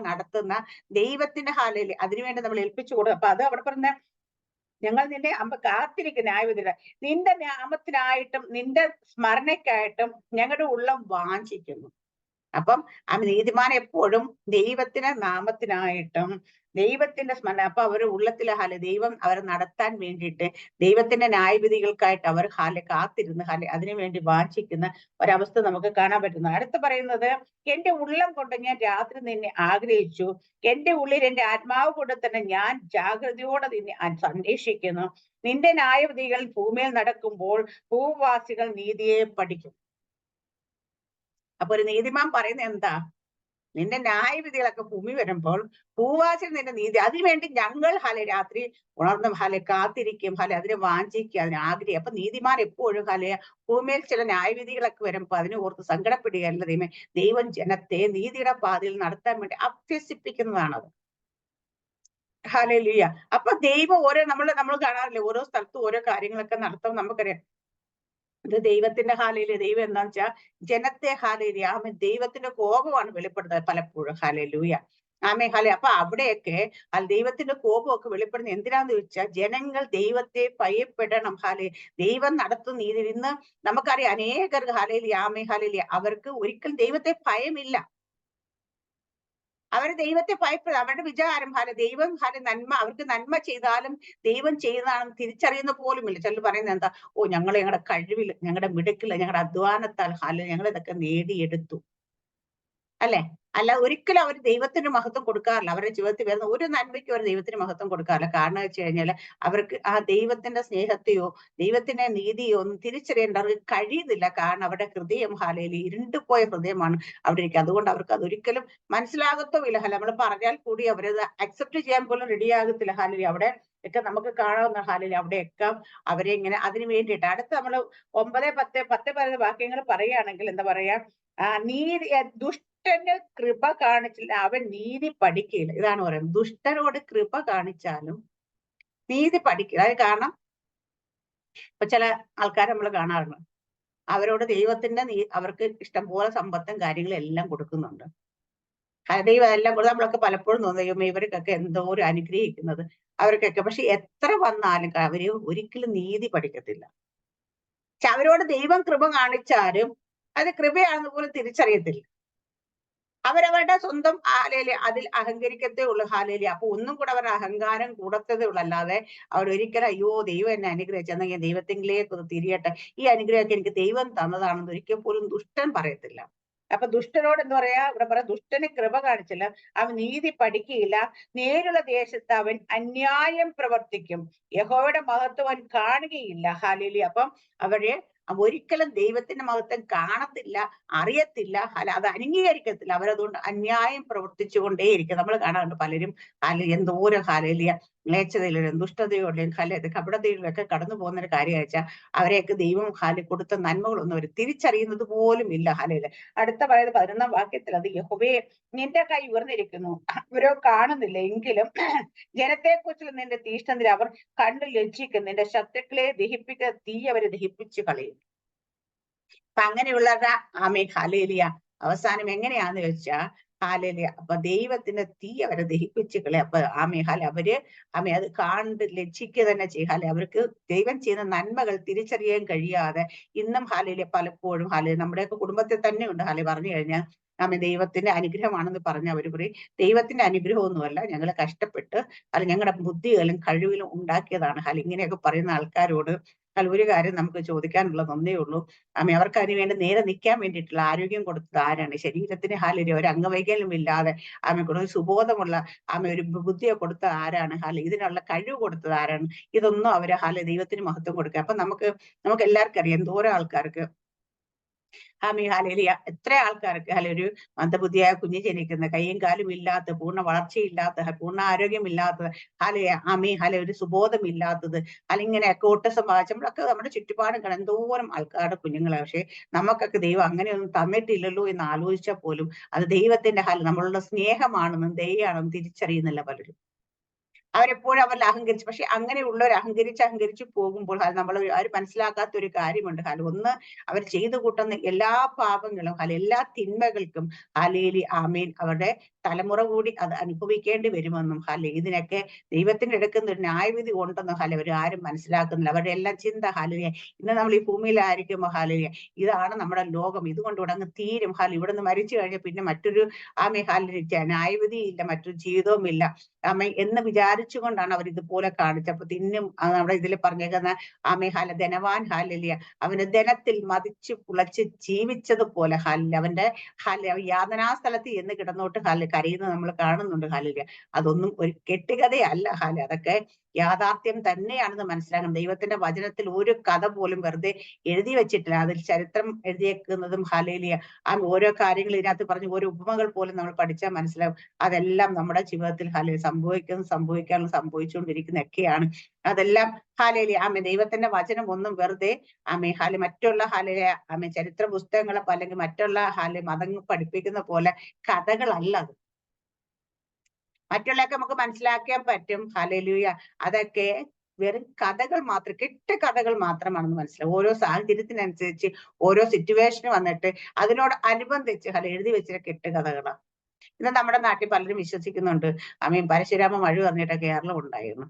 നടത്തുന്ന ദൈവത്തിന്റെ അതിനുവേണ്ടി നമ്മൾ ഏൽപ്പിച്ചു കൊടുക്കും. അപ്പൊ അത് അവിടെ പറഞ്ഞ ഞങ്ങൾ നിന്നെ കാത്തിരിക്കുന്ന ന്യായവിധിയുടെ നിന്റെ നാമത്തിനായിട്ടും നിന്റെ സ്മരണയ്ക്കായിട്ടും ഞങ്ങളുടെ ഉള്ളം വാഞ്ചിക്കുന്നു. അപ്പം ആ നീതിമാൻ എപ്പോഴും ദൈവത്തിന്റെ നാമത്തിനായിട്ടും ദൈവത്തിന്റെ സ്മരണ, അപ്പൊ അവരുടെ ഉള്ളത്തിലെ ദൈവം അവരെ നടത്താൻ വേണ്ടിയിട്ട് ദൈവത്തിന്റെ ന്യായവിധികൾക്കായിട്ട് അവർ കാത്തിരുന്ന് അതിനു വേണ്ടി വാഞ്ചിക്കുന്ന ഒരവസ്ഥ നമുക്ക് കാണാൻ പറ്റുന്നു. അടുത്ത് പറയുന്നത്, എന്റെ ഉള്ളം കൊണ്ട് ഞാൻ രാത്രി നിന്നെ ആഗ്രഹിച്ചു, എന്റെ ഉള്ളിൽ എന്റെ ആത്മാവ് കൊണ്ട് തന്നെ ഞാൻ ജാഗ്രതയോടെ നിന്നെ അന്വേഷിക്കുന്നു. നിന്റെ ന്യായവിധികൾ ഭൂമിയിൽ നടക്കുമ്പോൾ ഭൂവാസികൾ നീതിയെ പഠിക്കും. അപ്പൊ ഒരു നീതിമാൻ പറയുന്നത് എന്താ? നിന്റെ ന്യായവിധികളൊക്കെ ഭൂമി വരുമ്പോൾ ഭൂവാസികൾ നിന്റെ നീതി, അതിനുവേണ്ടി ഞങ്ങൾ രാത്രി ഉണർന്ന് കാത്തിരിക്കും, അതിനെ വാഞ്ചിക്കുക, അതിനെ ആഗ്രഹിക്കും. അപ്പൊ നീതിമാൻ എപ്പോഴും ഭൂമിയിൽ ചില ന്യായവിധികളൊക്കെ വരുമ്പോ അതിനെ ഓർത്ത് സങ്കടപ്പെടുകയല്ല ദൈവമേ, ദൈവം ജനത്തെ നീതിയുടെ പാതയിൽ നടത്താൻ വേണ്ടി അഭ്യസിപ്പിക്കുന്നതാണത്. ഹല്ലേലൂയ. അപ്പൊ ദൈവം നമ്മൾ കാണാറില്ലേ, ഓരോ സ്ഥലത്തും ഓരോ കാര്യങ്ങളൊക്കെ നടത്തും. നമുക്കറിയാം ഇത് ദൈവത്തിന്റെ ദൈവം എന്താന്ന് വെച്ചാൽ ജനത്തെ ദൈവത്തിന്റെ കോപമാണ് വെളിപ്പെടുന്നത് പലപ്പോഴും. ഹല്ലേലൂയ. അപ്പൊ അവിടെയൊക്കെ ദൈവത്തിന്റെ കോപമൊക്കെ വെളിപ്പെടുന്നത് എന്തിനാന്ന് ചോദിച്ചാൽ ജനങ്ങൾ ദൈവത്തെ ഭയപ്പെടണം. ദൈവം നടത്തുന്ന നീതി. ഇന്ന് നമുക്കറിയാം അനേകർക്ക് അവർക്ക് ഒരിക്കലും ദൈവത്തെ ഭയമില്ല. അവർ ദൈവത്തെ ഭയപ്പെടും. അവരുടെ വിചാരം ദൈവം നന്മ, അവർക്ക് നന്മ ചെയ്താലും ദൈവം ചെയ്യുന്നതാണെന്ന് തിരിച്ചറിയുന്ന പോലുമില്ല. ചിലർ പറയുന്നത് എന്താ, ഞങ്ങളുടെ കഴിവില്, ഞങ്ങളുടെ മിടുക്കില്, ഞങ്ങളുടെ അധ്വാനത്താൽ ഞങ്ങൾ ഇതൊക്കെ നേടിയെടുത്തു, അല്ലെ? അല്ല, ഒരിക്കലും അവർ ദൈവത്തിന് മഹത്വം കൊടുക്കാറില്ല. അവരുടെ ജീവിതത്തിൽ വരുന്ന ഒരു നന്മയ്ക്കും അവർ ദൈവത്തിന് മഹത്വം കൊടുക്കാറില്ല. കാരണം വെച്ച് കഴിഞ്ഞാല് അവർക്ക് ആ ദൈവത്തിന്റെ സ്നേഹത്തെയോ ദൈവത്തിന്റെ നീതിയോ ഒന്നും തിരിച്ചറിയേണ്ട അവർക്ക് കഴിയുന്നില്ല. കാരണം അവരുടെ ഹൃദയം ഇരുണ്ടുപോയ ഹൃദയമാണ് അവിടെ ഇരിക്കുക. അതുകൊണ്ട് അവർക്ക് അതൊരിക്കലും മനസ്സിലാകത്തുമില്ല. നമ്മൾ പറഞ്ഞാൽ കൂടി അവരത് അക്സെപ്റ്റ് ചെയ്യാൻ പോലും റെഡിയാകത്തില്ല. അവിടെ ഒക്കെ നമുക്ക് കാണാവുന്ന അവിടെയൊക്കെ അവരെ ഇങ്ങനെ അതിന് വേണ്ടിയിട്ട് അടുത്ത് നമ്മൾ 9-10 പറയുന്ന വാക്യങ്ങൾ പറയുകയാണെങ്കിൽ എന്താ പറയാ, നീതി ദുഷ്ടന് കൃപ കാണിച്ചില്ല അവൻ നീതി പഠിക്കില്ല. ഇതാണ് പറയുന്നത്. ദുഷ്ടനോട് കൃപ കാണിച്ചാലും നീതി പഠിക്കില്ല. അത് കാരണം ഇപ്പൊ ചില ആൾക്കാർ നമ്മൾ കാണാറുണ്ട്, അവരോട് ദൈവത്തിന്റെ അവർക്ക് ഇഷ്ടംപോലെ സമ്പത്തും കാര്യങ്ങളും എല്ലാം കൊടുക്കുന്നുണ്ട്. ദൈവം എല്ലാം കൂടെ നമ്മളൊക്കെ പലപ്പോഴും തോന്നുന്നു ഇവർക്കൊക്കെ എന്തോ ഒരു അനുഗ്രഹിക്കുന്നത് അവർക്കൊക്കെ. പക്ഷെ എത്ര വന്നാലും അവര് ഒരിക്കലും നീതി പഠിക്കത്തില്ല. പക്ഷെ അവരോട് ദൈവം കൃപ കാണിച്ചാലും അത് കൃപയാണെന്ന് പോലും തിരിച്ചറിയത്തില്ല. അവരവരുടെ സ്വന്തം അതിൽ അഹങ്കരിക്കത്തേ ഉള്ളൂ. അപ്പൊ ഒന്നും കൂടെ അവരുടെ അഹങ്കാരം കൂടത്തതേ ഉള്ളൂ. അല്ലാതെ അവരൊരിക്കലും അയ്യോ ദൈവം എന്നെ അനുഗ്രഹിച്ചെന്നെങ്കിൽ ദൈവത്തിലേക്ക് ഒന്ന് തിരിയട്ടെ, ഈ അനുഗ്രഹമൊക്കെ എനിക്ക് ദൈവം തന്നതാണെന്ന് ഒരിക്കൽ പോലും ദുഷ്ടൻ പറയത്തില്ല. അപ്പൊ ദുഷ്ടനോട് എന്താ പറയാ, ഇവിടെ പറയാം ദുഷ്ടന് കൃപ കാണിച്ചില്ല, അവൻ നീതി പഠിക്കുകയില്ല, നേരുള്ള ദേശത്ത് അവൻ അന്യായം പ്രവർത്തിക്കും, യഹോവയുടെ മഹത്വം അവൻ കാണുകയില്ല. ഹല്ലേലൂയ. അപ്പം അവരെ ഒരിക്കലും ദൈവത്തിന്റെ മഹത്വം കാണത്തില്ല, അറിയത്തില്ല, അത് അംഗീകരിക്കത്തില്ല. അവരതുകൊണ്ട് അന്യായം പ്രവർത്തിച്ചുകൊണ്ടേയിരിക്കും. നമ്മൾ കാണാറുണ്ട് പലരും എന്തോരം മ്ലേച്ഛതയിലും ദുഷ്ടതയോടെയും കപടതയിലും ഒക്കെ കടന്നു പോകുന്ന ഒരു കാര്യം വെച്ചാൽ അവരെയൊക്കെ ദൈവം കൊടുത്ത നന്മകളൊന്നും അവർ തിരിച്ചറിയുന്നത് പോലും ഇല്ല. അടുത്ത പറയുന്നത് 11-ാം വാക്യത്തിൽ, അത് യഹോവേ നിന്റെ കൈ ഉയർന്നിരിക്കുന്നു, അവരോ കാണുന്നില്ല, എങ്കിലും ജനത്തെക്കുറിച്ചുള്ള നിന്റെ തീഷ്ണതയിൽ അവർ കണ്ടു ലജ്ജിക്കും, നിന്റെ ശത്രുക്കളെ ദഹിപ്പിക്കുന്ന തീ അവരെ ദഹിപ്പിച്ചു കളയും. അപ്പൊ അങ്ങനെയുള്ളവരുടെ ഹല്ലേലൂയ അവസാനം എങ്ങനെയാന്ന് വെച്ചാൽ ഹാലേലിയ, അപ്പൊ ദൈവത്തിന്റെ തീ അവരെ ദഹിപ്പിച്ച് കളെ. അപ്പൊ അവര് അത് കണ്ട് ലജ്ജിക്കുക തന്നെ ചെയ്യും. അവർക്ക് ദൈവം ചെയ്യുന്ന നന്മകൾ തിരിച്ചറിയാൻ കഴിയാതെ ഇന്നും പലപ്പോഴും നമ്മുടെയൊക്കെ കുടുംബത്തിൽ തന്നെ ഉണ്ട് പറഞ്ഞു കഴിഞ്ഞാൽ ദൈവത്തിന്റെ അനുഗ്രഹമാണെന്ന് പറഞ്ഞ അവർ പറയും ദൈവത്തിന്റെ അനുഗ്രഹമൊന്നുമല്ല, ഞങ്ങൾ കഷ്ടപ്പെട്ട് ഞങ്ങളുടെ ബുദ്ധിയിലും കഴിവിലും ഉണ്ടാക്കിയതാണ്. ഇങ്ങനെയൊക്കെ പറയുന്ന ആൾക്കാരോട് ഒരു കാര്യം നമുക്ക് ചോദിക്കാനുള്ളത് ഒന്നേ ഉള്ളൂ. അവർക്ക് അതിന് വേണ്ടി നേരെ നിൽക്കാൻ വേണ്ടിയിട്ടുള്ള ആരോഗ്യം കൊടുത്തത് ആരാണ്? ശരീരത്തിന് ഒരു അംഗവൈകല്യം ഇല്ലാതെ ഒരു സുബോധമുള്ള ഒരു ബുദ്ധിയെ കൊടുത്ത ആരാണ്? ഇതിനുള്ള കഴിവ് കൊടുത്തത് ആരാണ്? ഇതൊന്നും അവര് ദൈവത്തിന് മഹത്വം കൊടുക്കുക. അപ്പൊ നമുക്ക് എല്ലാവർക്കും അറിയാം എന്തോരം ആൾക്കാർക്ക് എത്ര ആൾക്കാർക്ക് ഒരു മന്ദബുദ്ധിയായ കുഞ്ഞ് ജനിക്കുന്ന, കൈയും കാലും ഇല്ലാത്ത, പൂർണ്ണ വളർച്ചയില്ലാത്ത, പൂർണ്ണ ആരോഗ്യമില്ലാത്തത്, ഒരു സുബോധമില്ലാത്തത്, ഇങ്ങനെയൊക്കെ ഓട്ടിസം ബാധിച്ച് നമ്മളൊക്കെ നമ്മുടെ ചുറ്റുപാടും എന്തോരം ആൾക്കാരുടെ കുഞ്ഞുങ്ങളെ. പക്ഷെ നമുക്കൊക്കെ ദൈവം അങ്ങനെയൊന്നും തന്നിട്ടില്ലല്ലോ എന്ന് ആലോചിച്ചാൽ പോലും അത് ദൈവത്തിന്റെ നമ്മളുടെ സ്നേഹമാണെന്നും ദയാണെന്നും തിരിച്ചറിയുന്നില്ല പലരും. അവരെപ്പോഴും അവരിൽ അഹങ്കരിച്ചു. പക്ഷെ അങ്ങനെയുള്ളവർ അഹങ്കരിച്ച് പോകുമ്പോൾ നമ്മൾ അവർ മനസ്സിലാക്കാത്ത ഒരു കാര്യമുണ്ട്. ഒന്ന്, അവർ ചെയ്തു കൂട്ടുന്ന എല്ലാ പാപങ്ങളും എല്ലാ തിന്മകൾക്കും ആമേൻ അവരുടെ തലമുറ കൂടി അത് അനുഭവിക്കേണ്ടി വരുമെന്നും ഇതിനൊക്കെ ദൈവത്തിന് എടുക്കുന്ന ഒരു ന്യായവിധി ഉണ്ടെന്നും അവർ ആരും മനസ്സിലാക്കുന്നില്ല. അവരുടെ എല്ലാം ചിന്ത ഇന്ന് നമ്മൾ ഈ ഭൂമിയിലായിരിക്കുമ്പോൾ ഇതാണ് നമ്മുടെ ലോകം, ഇതുകൊണ്ട് ഇവിടെ അങ്ങ് തീരും. ഇവിടെ നിന്ന് മരിച്ചു കഴിഞ്ഞാൽ പിന്നെ മറ്റൊരു ന്യായവിധി ഇല്ല, മറ്റൊരു ജീവിതവും ഇല്ല എന്ന് വിചാരിച്ചുകൊണ്ടാണ് അവർ ഇതുപോലെ കാണിച്ചപ്പോ തിന്നും. നമ്മുടെ ഇതിൽ പറഞ്ഞേക്കുന്ന ധനവാൻ അവന് ധനത്തിൽ മതിച്ചു പുളച്ച് ജീവിച്ചതുപോലെ അവന്റെ യാതനാ സ്ഥലത്ത് എന്ന് കിടന്നോട്ട് കരയുന്നത് നമ്മൾ കാണുന്നുണ്ട്. അതൊന്നും ഒരു കെട്ടുകഥയല്ല. അതൊക്കെ യാഥാർത്ഥ്യം തന്നെയാണെന്ന് മനസ്സിലാക്കണം. ദൈവത്തിന്റെ വചനത്തിൽ ഒരു കഥ പോലും വെറുതെ എഴുതി വെച്ചിട്ടില്ല. അതിൽ ചരിത്രം എഴുതിയേക്കുന്നതും ഓരോ കാര്യങ്ങൾ ഇതിനകത്ത് പറഞ്ഞ് ഓരോ ഉപമകൾ പോലും നമ്മൾ പഠിച്ചാൽ മനസ്സിലാവും. അതെല്ലാം നമ്മുടെ ജീവിതത്തിൽ സംഭവിക്കാനുള്ള സംഭവിച്ചുകൊണ്ടിരിക്കുന്നൊക്കെയാണ്. അതെല്ലാം ദൈവത്തിന്റെ വചനം ഒന്നും വെറുതെ മറ്റുള്ള ചരിത്ര പുസ്തകങ്ങളെ അല്ലെങ്കിൽ മറ്റുള്ള മതങ്ങൾ പഠിപ്പിക്കുന്ന പോലെ കഥകളല്ല അത്. മറ്റുള്ളതൊക്കെ നമുക്ക് മനസ്സിലാക്കാൻ പറ്റും. ഹല്ലേലൂയ. അതൊക്കെ വെറും കഥകൾ മാത്രം, കെട്ടുകഥകൾ മാത്രമാണെന്ന് മനസ്സിലാവും. ഓരോ സാഹചര്യത്തിനനുസരിച്ച് ഓരോ സിറ്റുവേഷന് വന്നിട്ട് അതിനോട് അനുബന്ധിച്ച് എഴുതി വെച്ച കെട്ടുകഥകളാണ്. ഇന്ന് നമ്മുടെ നാട്ടിൽ പലരും വിശ്വസിക്കുന്നുണ്ട് പരശുരാമ മഴ പറഞ്ഞിട്ട് കേരളം ഉണ്ടായിരുന്നു.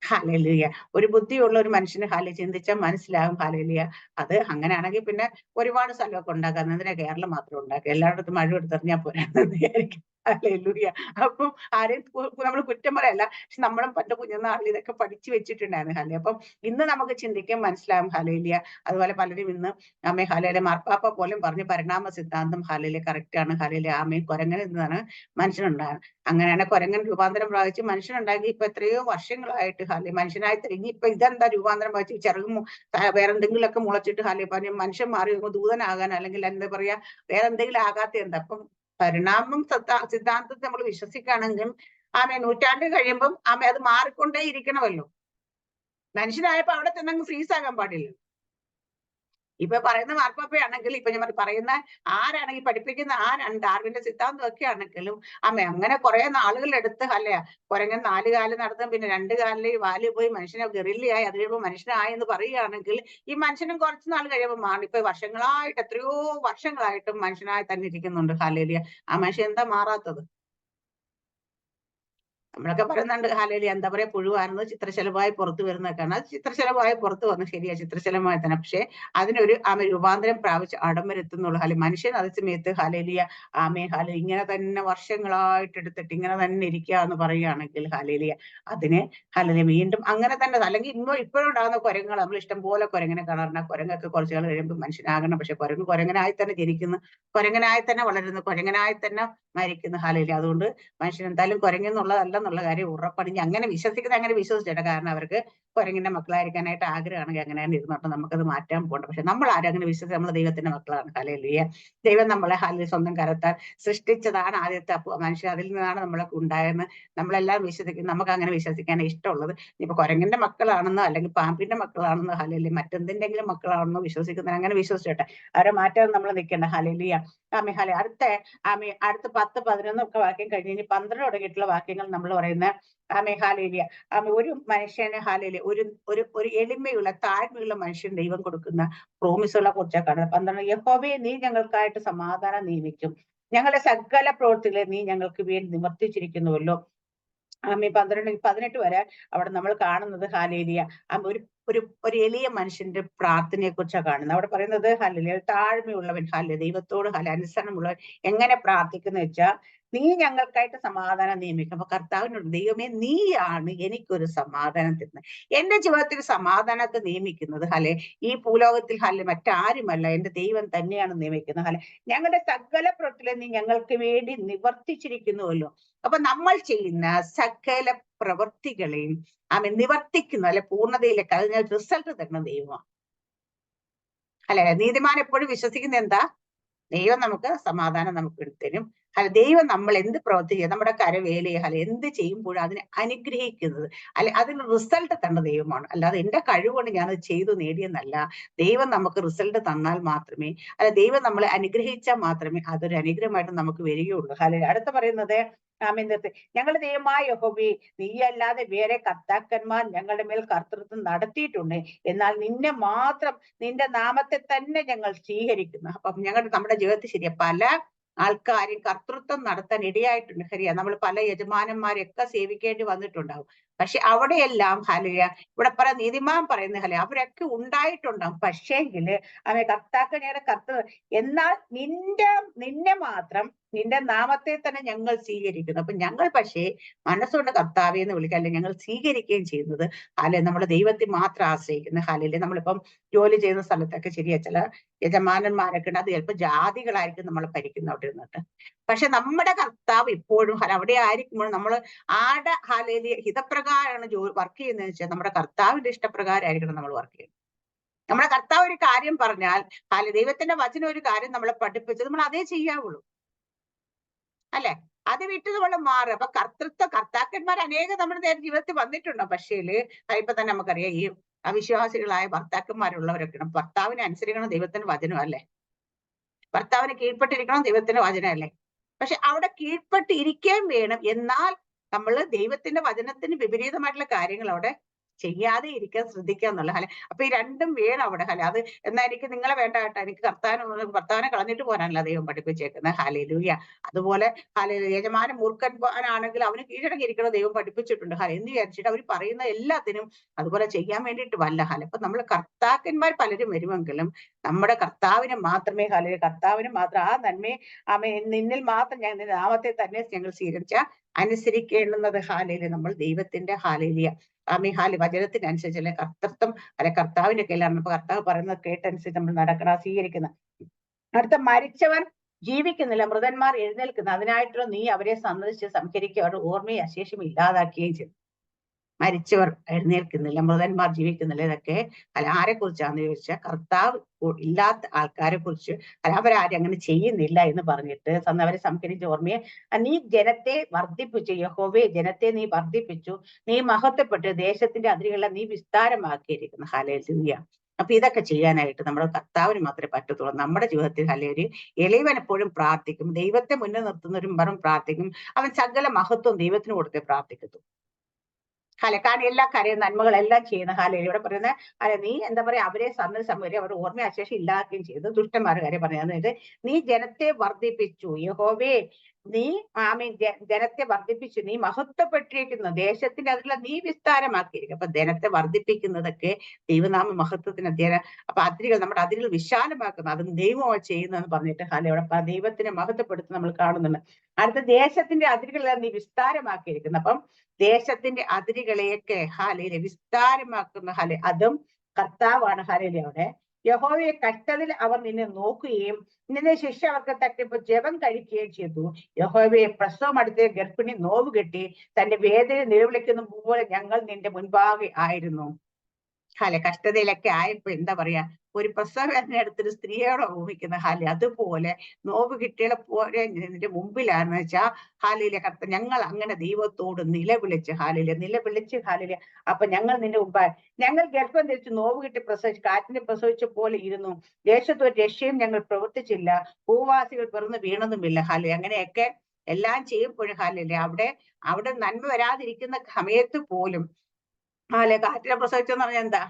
ഹല്ലേലൂയ. ഒരു ബുദ്ധിയുള്ള ഒരു മനുഷ്യന് ചിന്തിച്ചാൽ മനസ്സിലാകും. ഹല്ലേലൂയ. അത് അങ്ങനെയാണെങ്കിൽ പിന്നെ ഒരുപാട് സ്ഥലമൊക്കെ ഉണ്ടാക്കാം. എന്തിനാ കേരളം മാത്രം ഉണ്ടാക്കുക? എല്ലായിടത്തും മഴ എടുത്തെറിഞ്ഞാൽ പോരാന്ന് വിചാരിക്കും. ഹല്ലേലൂയ. അപ്പം ആരെയും നമ്മൾ കുറ്റം പറയല്ല. പക്ഷെ നമ്മളും പണ്ട് കുഞ്ഞുനാളിൽ ഇതൊക്കെ പഠിച്ചു വെച്ചിട്ടുണ്ടായിരുന്നു. അപ്പം ഇന്ന് നമുക്ക് ചിന്തിക്കാൻ മനസ്സിലാകും. ഹല്ലേലൂയ. അതുപോലെ പലരും ഇന്ന് മാർപ്പാപ്പ പോലും പറഞ്ഞു പരിണാമ സിദ്ധാന്തം കറക്റ്റ് ആണ്. കുരങ്ങൻ എന്നാണ് മനുഷ്യനുണ്ടാകുന്നത്. അങ്ങനെയാണ് കുരങ്ങൻ രൂപാന്തരം പ്രാപിച്ച് മനുഷ്യനുണ്ടാക്കി ഇപ്പൊ എത്രയോ വർഷങ്ങളായിട്ട് മനുഷ്യനായി ഇനി ഇപ്പൊ ഇതെന്താ രൂപാന്തരം പ്രാപിച്ച് ചിറകും വേറെ എന്തെങ്കിലുമൊക്കെ മുളച്ചിട്ട് പറഞ്ഞു മനുഷ്യൻ മാറി ദൂതനാകാൻ അല്ലെങ്കിൽ എന്താ പറയാ വേറെ എന്തെങ്കിലും ആകാത്ത എന്താ? അപ്പം പരിണാമം സിദ്ധാന്തത്തിൽ നമ്മൾ വിശ്വസിക്കുകയാണെങ്കിൽ നൂറ്റാണ്ട് കഴിയുമ്പം അത് മാറിക്കൊണ്ടേ ഇരിക്കണമല്ലോ. മനുഷ്യനായപ്പോ അവിടെ തന്നെ അങ്ങ് ഫ്രീസ് ആകാൻ പാടില്ല. ഇപ്പൊ പറയുന്ന മാർപ്പാപ്പയാണെങ്കിൽ ഇപ്പൊ ഞാൻ പറയുന്ന ആരാണെങ്കിൽ പഠിപ്പിക്കുന്ന ഡാർവിന്റെ സിദ്ധാന്തം ഒക്കെ ആണെങ്കിലും അങ്ങനെ കുറെ നാളുകൾ എടുത്ത് കുരങ്ങൻ 4 കാല് നടത്തും, പിന്നെ 2 കാലിൽ വാല് പോയി മനുഷ്യനെ ഗറില്ലയായി, അത് കഴിയുമ്പോൾ മനുഷ്യനായി എന്ന് പറയുകയാണെങ്കിൽ ഈ മനുഷ്യനും കുറച്ച് നാൾ കഴിയുമ്പോൾ മാറി. ഇപ്പൊ വർഷങ്ങളായിട്ട് എത്രയോ വർഷങ്ങളായിട്ടും മനുഷ്യനായി തന്നെ ഇരിക്കുന്നുണ്ട്. ഹല്ലേലൂയ. ആ മനുഷ്യൻ എന്താ മാറാത്തത്? നമ്മളൊക്കെ പറയുന്നുണ്ട് എന്താ പറയാ പുഴുവായിരുന്നു ചിത്രശലഭമായി പുറത്തു വരുന്നതൊക്കെയാണ്. അത് ചിത്രശലഭമായി പുറത്തു വന്നു, ശരിയാ, ചിത്രശലഭമായി തന്നെ. പക്ഷെ അതിനൊരു രൂപാന്തരം പ്രാപിച്ച് അടംവരെത്തുന്നുള്ളൂ. മനുഷ്യൻ അതേ സമയത്ത് ഇങ്ങനെ തന്നെ വർഷങ്ങളായിട്ട് എടുത്തിട്ട് ഇങ്ങനെ തന്നെ ഇരിക്കുക എന്ന് പറയുകയാണെങ്കിൽ അതിന് വീണ്ടും അങ്ങനെ തന്നെ, അല്ലെങ്കിൽ ഇപ്പോഴും ഉണ്ടാകുന്ന കുരങ്ങുകൾ നമ്മൾ ഇഷ്ടം പോലെ കുരങ്ങനെ കാണാറുണ്ട്. കുരങ്ങൊക്കെ കുറച്ചു കാലം കഴിയുമ്പോൾ മനുഷ്യനാകണം. പക്ഷെ കുരങ്ങനായി തന്നെ ജനിക്കുന്നു, കുരങ്ങനായി തന്നെ വളരുന്നു, കുരങ്ങനായി തന്നെ മരിക്കുന്നു. അതുകൊണ്ട് മനുഷ്യൻ എന്തായാലും കുരങ്ങെന്നുള്ളതല്ല എന്നുള്ള കാര്യം ഉറപ്പാണ്. അങ്ങനെ വിശ്വസിക്കുന്നത് അങ്ങനെ വിശ്വസിച്ചേട്ടാ. കാരണം അവർക്ക് കുരങ്ങിന്റെ മക്കളായിരിക്കാനായിട്ട് ആഗ്രഹമാണെങ്കിൽ അങ്ങനെ ഇരുന്നോട്ടെ, നമുക്കത് മാറ്റാൻ പോകണ്ട. പക്ഷെ നമ്മൾ ആരും അങ്ങനെ വിശ്വസിച്ച് നമ്മൾ ദൈവത്തിന്റെ മക്കളാണ്. ഹല്ലേലൂയ. ദൈവം നമ്മളെ സ്വന്തം കരത്താൽ സൃഷ്ടിച്ചതാണ്. ആദ്യത്തെ മനുഷ്യൻ അതിൽ നിന്നാണ് നമ്മളൊക്കെ ഉണ്ടായെന്ന് നമ്മളെല്ലാം വിശ്വസിക്കുന്നു. നമുക്ക് അങ്ങനെ വിശ്വസിക്കാൻ ഇഷ്ടമുള്ളത്. ഇപ്പൊ കുരങ്ങിന്റെ മക്കളാണെന്നോ അല്ലെങ്കിൽ പാമ്പിന്റെ മക്കളാണെന്നോ അല്ലെങ്കിൽ മറ്റെന്തിന്റെങ്കിലും മക്കളാണെന്നോ വിശ്വസിക്കുന്നതിന് അങ്ങനെ വിശ്വസിച്ചോട്ടെ. അവരെ മാറ്റാൻ നമ്മൾ നിൽക്കേണ്ട. ഹല്ലേലൂയ. അടുത്ത 10, 11 ഒക്കെ വാക്യം കഴിഞ്ഞ് ഇനി 12 തുടങ്ങിയിട്ടുള്ള വാക്യങ്ങൾ നമ്മൾ നമ്മൾ പറയുന്ന ആമേ ഹാലേലിയ. ഒരു മനുഷ്യന് ഹാലേലിയ ഒരു ഒരു ഒരു എളിമയുള്ള താഴ്മയുള്ള മനുഷ്യൻ ദൈവം കൊടുക്കുന്ന പ്രോമിസുകളെ കുറിച്ചാണ് കാണുന്നത്. 12 യഹോവേ നീ ഞങ്ങൾക്കായിട്ട് സമാധാനം നിയമിക്കും, ഞങ്ങളുടെ സകല പ്രവൃത്തികളെ നീ ഞങ്ങൾക്ക് വേണ്ടി നിവർത്തിച്ചിരിക്കുന്നുവല്ലോ. 12-18 വരെ അവിടെ നമ്മൾ കാണുന്നത് ഹാലേലിയ ഒരു ഒരു ഒരു എളിയ മനുഷ്യന്റെ പ്രാർത്ഥനയെ കുറിച്ചാണ് കാണുന്നത്. അവിടെ പറയുന്നത് ഹാലേലിയ താഴ്മയുള്ളവൻ ഹാലേലിയ ദൈവത്തോട് അനുസരണമുള്ളവൻ എങ്ങനെ പ്രാർത്ഥിക്കുന്ന വെച്ചാൽ നീ ഞങ്ങൾക്കായിട്ട് സമാധാനം നിയമിക്കും. അപ്പൊ കർത്താവിനോട് ദൈവമേ നീയാണ് എനിക്കൊരു സമാധാനം തരുന്നത്. എന്റെ ജീവിതത്തിൽ സമാധാനത്തെ നിയമിക്കുന്നത് ഹലെ ഈ ഭൂലോകത്തിൽ ഹലെ മറ്റാരുമല്ല, എന്റെ ദൈവം തന്നെയാണ് നിയമിക്കുന്നത്. ഹലെ ഞങ്ങളുടെ സകല പ്രവൃത്തികളെ നീ ഞങ്ങൾക്ക് വേണ്ടി നിവർത്തിച്ചിരിക്കുന്നുവല്ലോ. അപ്പൊ നമ്മൾ ചെയ്യുന്ന സകല പ്രവൃത്തികളെയും നിവർത്തിക്കുന്നു അല്ലെ പൂർണ്ണതയിലേക്ക് അതിന് റിസൾട്ട് തരുന്ന ദൈവമാണ്. അല്ലെ നീതിമാൻ എപ്പോഴും വിശ്വസിക്കുന്ന എന്താ? ദൈവം നമുക്ക് സമാധാനം നമുക്ക് തരും. അല്ല ദൈവം നമ്മൾ എന്ത് പ്രവർത്തിക്കുക നമ്മുടെ കരവേലയെ അല്ലെ എന്ത് ചെയ്യുമ്പോഴും അതിനെ അനുഗ്രഹിക്കുന്നത് അല്ലെ അതിന് റിസൾട്ട് തന്ന ദൈവമാണ്. അല്ലാതെ എന്റെ കഴിവുകൊണ്ട് ഞാനത് ചെയ്തു നേടിയെന്നല്ല. ദൈവം നമുക്ക് റിസൾട്ട് തന്നാൽ മാത്രമേ ദൈവം നമ്മളെ അനുഗ്രഹിച്ചാൽ മാത്രമേ അതൊരു അനുഗ്രഹമായിട്ട് നമുക്ക് വരികയുള്ളൂ. അല്ലെ അടുത്ത പറയുന്നത് ഞങ്ങളുടെ ദൈവമായ യഹോവേ നീയല്ലാതെ വേറെ കർത്താക്കന്മാർ ഞങ്ങളുടെ മേൽ കർത്തൃത്വം നടത്തിയിട്ടുണ്ട്, എന്നാൽ നിന്നെ മാത്രം നിന്റെ നാമത്തെ തന്നെ ഞങ്ങൾ സ്വീകരിക്കുന്നു. അപ്പം നമ്മുടെ ജീവിതത്തിൽ ശരിയാ പല ആൾക്കാരും കർത്തൃത്വം നടത്താൻ ഇടയായിട്ടുണ്ട്. ശരിയാ നമ്മൾ പല യജമാനന്മാരെയൊക്കെ സേവിക്കേണ്ടി വന്നിട്ടുണ്ടാവും. പക്ഷെ അവിടെയെല്ലാം ഹലിയ ഇവിടെ നീതിമാൻ പറയുന്ന ഹലിയ അവരൊക്കെ ഉണ്ടായിട്ടുണ്ടാവും. പക്ഷേങ്കില് കർത്താക്കനെയുടെ എന്നാൽ നിന്നെ മാത്രം നിന്റെ നാമത്തെ തന്നെ ഞങ്ങൾ സ്വീകരിക്കുന്നു. അപ്പൊ ഞങ്ങൾ പക്ഷേ മനസ്സുകൊണ്ട് കർത്താവെ എന്ന് വിളിക്കുക അല്ലെങ്കിൽ ഞങ്ങൾ സ്വീകരിക്കുകയും ചെയ്യുന്നത് നമ്മുടെ ദൈവത്തെ മാത്രം ആശ്രയിക്കുന്ന ഹാലല്ലേ. നമ്മളിപ്പം ജോലി ചെയ്യുന്ന സ്ഥലത്തൊക്കെ ശരിയാ ചില യജമാനന്മാരൊക്കെ ഉണ്ട്, അത് ചിലപ്പോൾ ജാതികളായിരിക്കും നമ്മളെ ഭരിക്കുന്ന അവിടെ ഇരുന്നിട്ട്. പക്ഷെ നമ്മുടെ കർത്താവ് ഇപ്പോഴും അവിടെ ആയിരിക്കുമ്പോഴും നമ്മൾ ആടെ ഹാലയില് ഹിതപ്രകാരമാണ് വർക്ക് ചെയ്യുന്നതെന്ന് വെച്ചാൽ നമ്മുടെ കർത്താവിന്റെ ഇഷ്ടപ്രകാരമായിരിക്കണം നമ്മൾ വർക്ക് ചെയ്യുന്നത്. നമ്മുടെ കർത്താവ് ഒരു കാര്യം പറഞ്ഞാൽ ദൈവത്തിന്റെ വചനം ഒരു കാര്യം നമ്മളെ പഠിപ്പിച്ച് നമ്മൾ അതേ ചെയ്യാവുള്ളൂ അല്ലെ. അത് വിട്ട് നമ്മൾ മാറുക. അപ്പൊ കർത്താക്കന്മാർ അനേകം നമ്മുടെ ജീവിതത്തിൽ വന്നിട്ടുണ്ടോ? പക്ഷേല് ഇപ്പൊ തന്നെ നമുക്കറിയാം ഈ അവിശ്വാസികളായ ഭർത്താക്കന്മാരുള്ളവരൊക്കെ ഭർത്താവിനെ അനുസരിക്കണം ദൈവത്തിന്റെ വചനം അല്ലേ, ഭർത്താവിന് കീഴ്പ്പെട്ടിരിക്കണം ദൈവത്തിന്റെ വചനം അല്ലേ. പക്ഷെ അവിടെ കീഴ്പ്പെട്ടിരിക്കുകയും വേണം, എന്നാൽ നമ്മൾ ദൈവത്തിന്റെ വചനത്തിന് വിപരീതമായിട്ടുള്ള കാര്യങ്ങൾ അവിടെ ചെയ്യാതെ ഇരിക്കാൻ ശ്രദ്ധിക്കുക എന്നുള്ള ഹലെ. അപ്പൊ ഈ രണ്ടും വേണം അവിടെ ഹലെ. അത് എന്നാ എനിക്ക് നിങ്ങളെ വേണ്ട കേട്ടോ, എനിക്ക് ഭർത്താവിനെ കളഞ്ഞിട്ട് പോരാനല്ല ദൈവം പഠിപ്പിച്ചേക്കുന്നത്. ഹല്ലേലൂയ. അതുപോലെ യജമാനൻ മൂർഖനാണെങ്കിൽ അവന് കീഴടങ്ങിയിരിക്കണം ദൈവം പഠിപ്പിച്ചിട്ടുണ്ട് ഹലെ എന്ന് വിചാരിച്ചിട്ട് അവർ പറയുന്ന എല്ലാത്തിനും അതുപോലെ ചെയ്യാൻ വേണ്ടിയിട്ട് വല്ല ഹലെ. അപ്പൊ നമ്മൾ കർത്താക്കന്മാർ പലരും വരുമെങ്കിലും നമ്മുടെ കർത്താവിനെ മാത്രമേ കർത്താവിന് മാത്രം ആ നന്മയെ നിന്നിൽ മാത്രം ഞാൻ നിന്റെ നാമത്തെ തന്നെ ഞങ്ങൾ സ്വീകരിച്ച അനുസരിക്കേണ്ടുന്നത് ഹാലയില് നമ്മൾ ദൈവത്തിന്റെ ഹാലയിലിയ വചനത്തിനനുസരിച്ച് അല്ലെ കർത്തൃത്വം കർത്താവിന്റെ കയ്യിലാണ്. അപ്പൊ കർത്താവ് പറയുന്നത് കേട്ടനുസരിച്ച് നമ്മൾ നടക്കണം സ്വീകരിക്കുന്ന. അടുത്ത മരിച്ചവർ ജീവിക്കുന്നില്ല, മൃതന്മാർ എഴുന്നേൽക്കുന്നു, അതിനായിട്ടുള്ള നീ അവരെ സന്ദർശിച്ച് സംഹരിക്കുക, അവരുടെ ഓർമ്മയെ അശേഷം ഇല്ലാതാക്കുകയും ചെയ്തു. മരിച്ചവർ എഴുന്നേൽക്കുന്നില്ല, മൃതന്മാർ ജീവിക്കുന്നില്ല, ഇതൊക്കെ ആരെ കുറിച്ചാന്ന് ചോദിച്ചാൽ കർത്താവ് ഇല്ലാത്ത ആൾക്കാരെ കുറിച്ച് അവരാരും അങ്ങനെ ചെയ്യുന്നില്ല എന്ന് പറഞ്ഞിട്ട് അവരെ സംഹരിച്ച ഓർമ്മയെ നീ ജനത്തെ വർദ്ധിപ്പിച്ചു, യഹോവേ ജനത്തെ നീ വർദ്ധിപ്പിച്ചു, നീ മഹത്വപ്പെട്ട് ദേശത്തിന്റെ അതിരുകളെ നീ വിസ്താരമാക്കിയിരിക്കുന്നു. ഹല്ലേലൂയ. അപ്പൊ ഇതൊക്കെ ചെയ്യാനായിട്ട് നമ്മുടെ കർത്താവിന് മാത്രമേ പറ്റത്തുള്ളൂ. നമ്മുടെ ജീവിതത്തിൽ ഒരു എളിയവൻ എപ്പോഴും പ്രാർത്ഥിക്കും, ദൈവത്തെ മുന്നിൽ നിർത്തുന്നവരും വെറും പ്രാർത്ഥിക്കും, അവൻ സകല മഹത്വം ദൈവത്തിന് കൊടുത്തേ പ്രാർത്ഥിക്കത്തു. കാരണം എല്ലാ കാര്യം നന്മകളെല്ലാം ചെയ്യുന്ന ഇവിടെ പറയുന്നത് നീ എന്താ പറയാ അവരെ സന്ദർശം അവരുടെ ഓർമ്മ അശേഷം ഇല്ലാക്കുകയും ചെയ്തു. ദുഷ്ടന്മാരുടെ കാര്യം പറയുന്നത് നീ ജനത്തെ വർദ്ധിപ്പിച്ചു, യഹോവേ നീ ജനത്തെ വർദ്ധിപ്പിച്ചു, നീ മഹത്വപ്പെട്ടിരിക്കുന്നു, ദേശത്തിന്റെ അതിലുള്ള നീ വിസ്താരമാക്കിയിരിക്കും. അപ്പൊ ജനത്തെ വർദ്ധിപ്പിക്കുന്നതൊക്കെ ദൈവനാമ മഹത്വത്തിന് അപ്പൊ അതിരുകൾ നമ്മുടെ അതിരുകൾ വിശാലമാക്കുന്നു, അതും ദൈവമാണ് ചെയ്യുന്നതെന്ന് പറഞ്ഞിട്ട് ഇവിടെ ദൈവത്തിനെ മഹത്വപ്പെടുത്തി നമ്മൾ കാണുന്നുണ്ട്. അടുത്ത ദേശത്തിന്റെ അതിരുകളെല്ലാം നീ വിസ്താരമാക്കിയിരിക്കുന്നു. അപ്പം ദേശത്തിന്റെ അതിരുകളെയൊക്കെ വിസ്താരമാക്കുന്ന അതും കർത്താവാണ്. അവിടെ യഹോവയെ കഷ്ടതിൽ അവർ നിന്നെ നോക്കുകയും നിന്റെ ശിക്ഷ അവർക്ക് തട്ടിപ്പ് ജപം കഴിക്കുകയും ചെയ്തു. യഹോവയെ പ്രസവം അടുത്ത ഗർഭിണി നോവ് കെട്ടി തന്റെ വേദന നിലവിളിക്കുന്ന പോലെ ഞങ്ങൾ നിന്റെ മുൻപാകെ ആയിരുന്നു. കഷ്ടതയിലൊക്കെ ആയപ്പോ എന്താ പറയാ ഒരു പ്രസവവേദന എടുത്തൊരു സ്ത്രീയോടെ ഊഹിക്കുന്ന അതുപോലെ നോവ് കിട്ടിയ പോലെ നിന്റെ മുമ്പിലാണെന്ന് വെച്ചാൽ ഞങ്ങൾ അങ്ങനെ ദൈവത്തോട് നിലവിളിച്ച് നിലവിളിച്ച് അപ്പൊ ഞങ്ങൾ നിന്റെ മുമ്പായി ഞങ്ങൾ ഗർഭം ധരിച്ച് നോവ് കിട്ടി പ്രസവിച്ച് കാറ്റിനെ പ്രസവിച്ച പോലെ ഇരുന്നു, ദേശത്തൊരു രക്ഷയും ഞങ്ങൾ പ്രവർത്തിച്ചില്ല, ഭൂവാസികൾ പിറന്നു വീണതുമില്ല. അങ്ങനെയൊക്കെ എല്ലാം ചെയ്യുമ്പോഴും ഹാലല്ലേ അവിടെ നന്മ വരാതിരിക്കുന്ന സമയത്ത് പോലും കാറ്റിനെ പ്രസവിച്ചെന്ന് പറഞ്ഞാൽ എന്താ?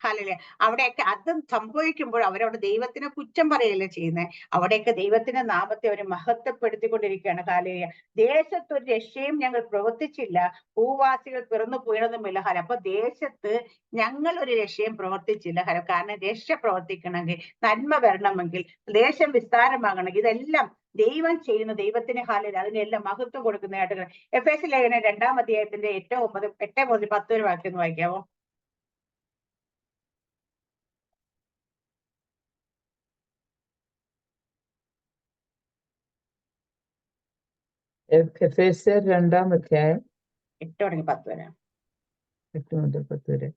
ഹല്ലേലൂയ. അവിടെയൊക്കെ അത് സംഭവിക്കുമ്പോൾ അവരവിടെ ദൈവത്തിനെ കുറ്റം പറയല്ലേ ചെയ്യുന്നത്. അവിടെയൊക്കെ ദൈവത്തിന്റെ നാമത്തെ അവർ മഹത്വപ്പെടുത്തിക്കൊണ്ടിരിക്കുകയാണ്. ഹല്ലേലൂയ. ദേശത്ത് ഒരു രക്ഷയും ഞങ്ങൾ പ്രവർത്തിച്ചില്ല, ഭൂവാസികൾ പിറന്നു പോയതുമില്ല. അപ്പൊ ദേശത്ത് ഞങ്ങൾ ഒരു രക്ഷയും പ്രവർത്തിച്ചില്ല. കാരണം രക്ഷ പ്രവർത്തിക്കണമെങ്കിൽ, നന്മ വരണമെങ്കിൽ, ദേശം വിസ്താരമാകണമെങ്കിൽ, ഇതെല്ലാം ദൈവം ചെയ്യുന്ന ദൈവത്തിന് ഹാലയിൽ അതിനെല്ലാം മഹത്വം കൊടുക്കുന്നതായിട്ട് എഫേസ്യ ലേഖനം 2-ാം അധ്യായത്തിന്റെ 8 മുതൽ 10 വരെ വാക്യം ഒന്ന് വായിക്കാമോ? എഫേസ്യർ 2-ാം അധ്യായം 8 തുടങ്ങി 10 വരെ. 8 മുതൽ 10 വരെ.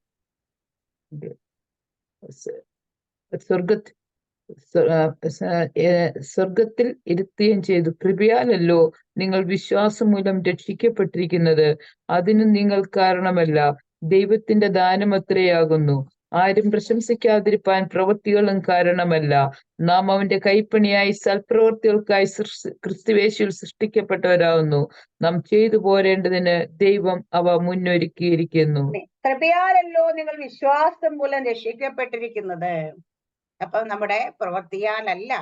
സ്വർഗത്തിൽ ഇരുത്തുകയും ചെയ്തു. കൃപയാലല്ലോ നിങ്ങൾ വിശ്വാസം മൂലം രക്ഷിക്കപ്പെട്ടിരിക്കുന്നത്. അതിന് നിങ്ങൾ കാരണമല്ല, ദൈവത്തിന്റെ ദാനമത്രയാകുന്നു. ആരും പ്രശംസിക്കാതിരിപ്പാൻ പ്രവൃത്തികളും കാരണമല്ല. നാം അവന്റെ കൈപ്പണിയായി സൽപ്രവൃത്തികൾക്കായി ക്രിസ്തുവേശുവിൽ സൃഷ്ടിക്കപ്പെട്ടവരാകുന്നു. നാം ചെയ്തു പോരേണ്ടതിന് ദൈവം അവ മുന്നൊരുക്കിയിരിക്കുന്നു. കൃപയാലല്ലോ നിങ്ങൾ വിശ്വാസം മൂലം രക്ഷിക്കപ്പെട്ടിരിക്കുന്നത്. അപ്പൊ നമ്മുടെ പ്രവൃത്തിയാലല്ല.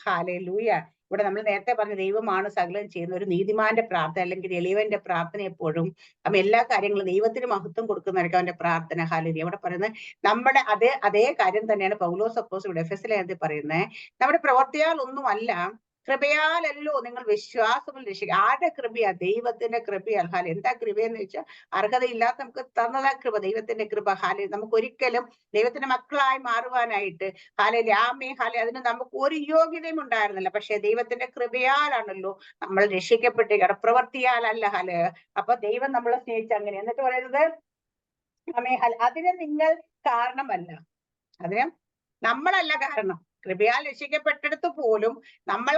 ഹല്ലേലൂയ. ഇവിടെ നമ്മൾ നേരത്തെ പറഞ്ഞ ദൈവമാണ് സകലം ചെയ്യുന്ന ഒരു നീതിമാന്റെ പ്രാർത്ഥന അല്ലെങ്കിൽ എളിയവന്റെ പ്രാർത്ഥന എപ്പോഴും എല്ലാ കാര്യങ്ങളും ദൈവത്തിന് മഹത്വം കൊടുക്കുന്നവർക്ക് അവന്റെ പ്രാർത്ഥന. ഹല്ലേലൂയ. അവിടെ പറയുന്നത് നമ്മുടെ അതേ കാര്യം തന്നെയാണ് പൗലോസ് അപ്പോസ്തലൻ എഫെസ്യ ലേഖനത്തിൽ പറയുന്നത്. നമ്മുടെ പ്രവൃത്തിയാൽ ഒന്നുമല്ല, കൃപയാലല്ലോ നിങ്ങൾ വിശ്വാസം രക്ഷിക്കുക. ആരുടെ കൃപയാ? ദൈവത്തിന്റെ കൃപയാൽ. ഹാല എന്താ കൃപയെന്ന് വെച്ചാൽ അർഹതയില്ലാത്ത നമുക്ക് തന്നതാ കൃപ, ദൈവത്തിന്റെ കൃപ. ഹാല നമുക്ക് ഒരിക്കലും ദൈവത്തിന്റെ മക്കളായി മാറുവാനായിട്ട് അതിന് നമുക്ക് ഒരു യോഗ്യതയും ഉണ്ടായിരുന്നില്ല. പക്ഷെ ദൈവത്തിന്റെ കൃപയാലാണല്ലോ നമ്മൾ രക്ഷിക്കപ്പെട്ടിരിക്കണം, പ്രവൃത്തിയാലല്ല. അപ്പൊ ദൈവം നമ്മളെ സ്നേഹിച്ച അങ്ങനെ. എന്നിട്ട് പറയുന്നത് അതിന് നിങ്ങൾ കാരണമല്ല, അതിന് നമ്മളല്ല കാരണം. കൃപയാൽ രക്ഷിക്കപ്പെട്ടെടുത്ത് പോലും നമ്മൾ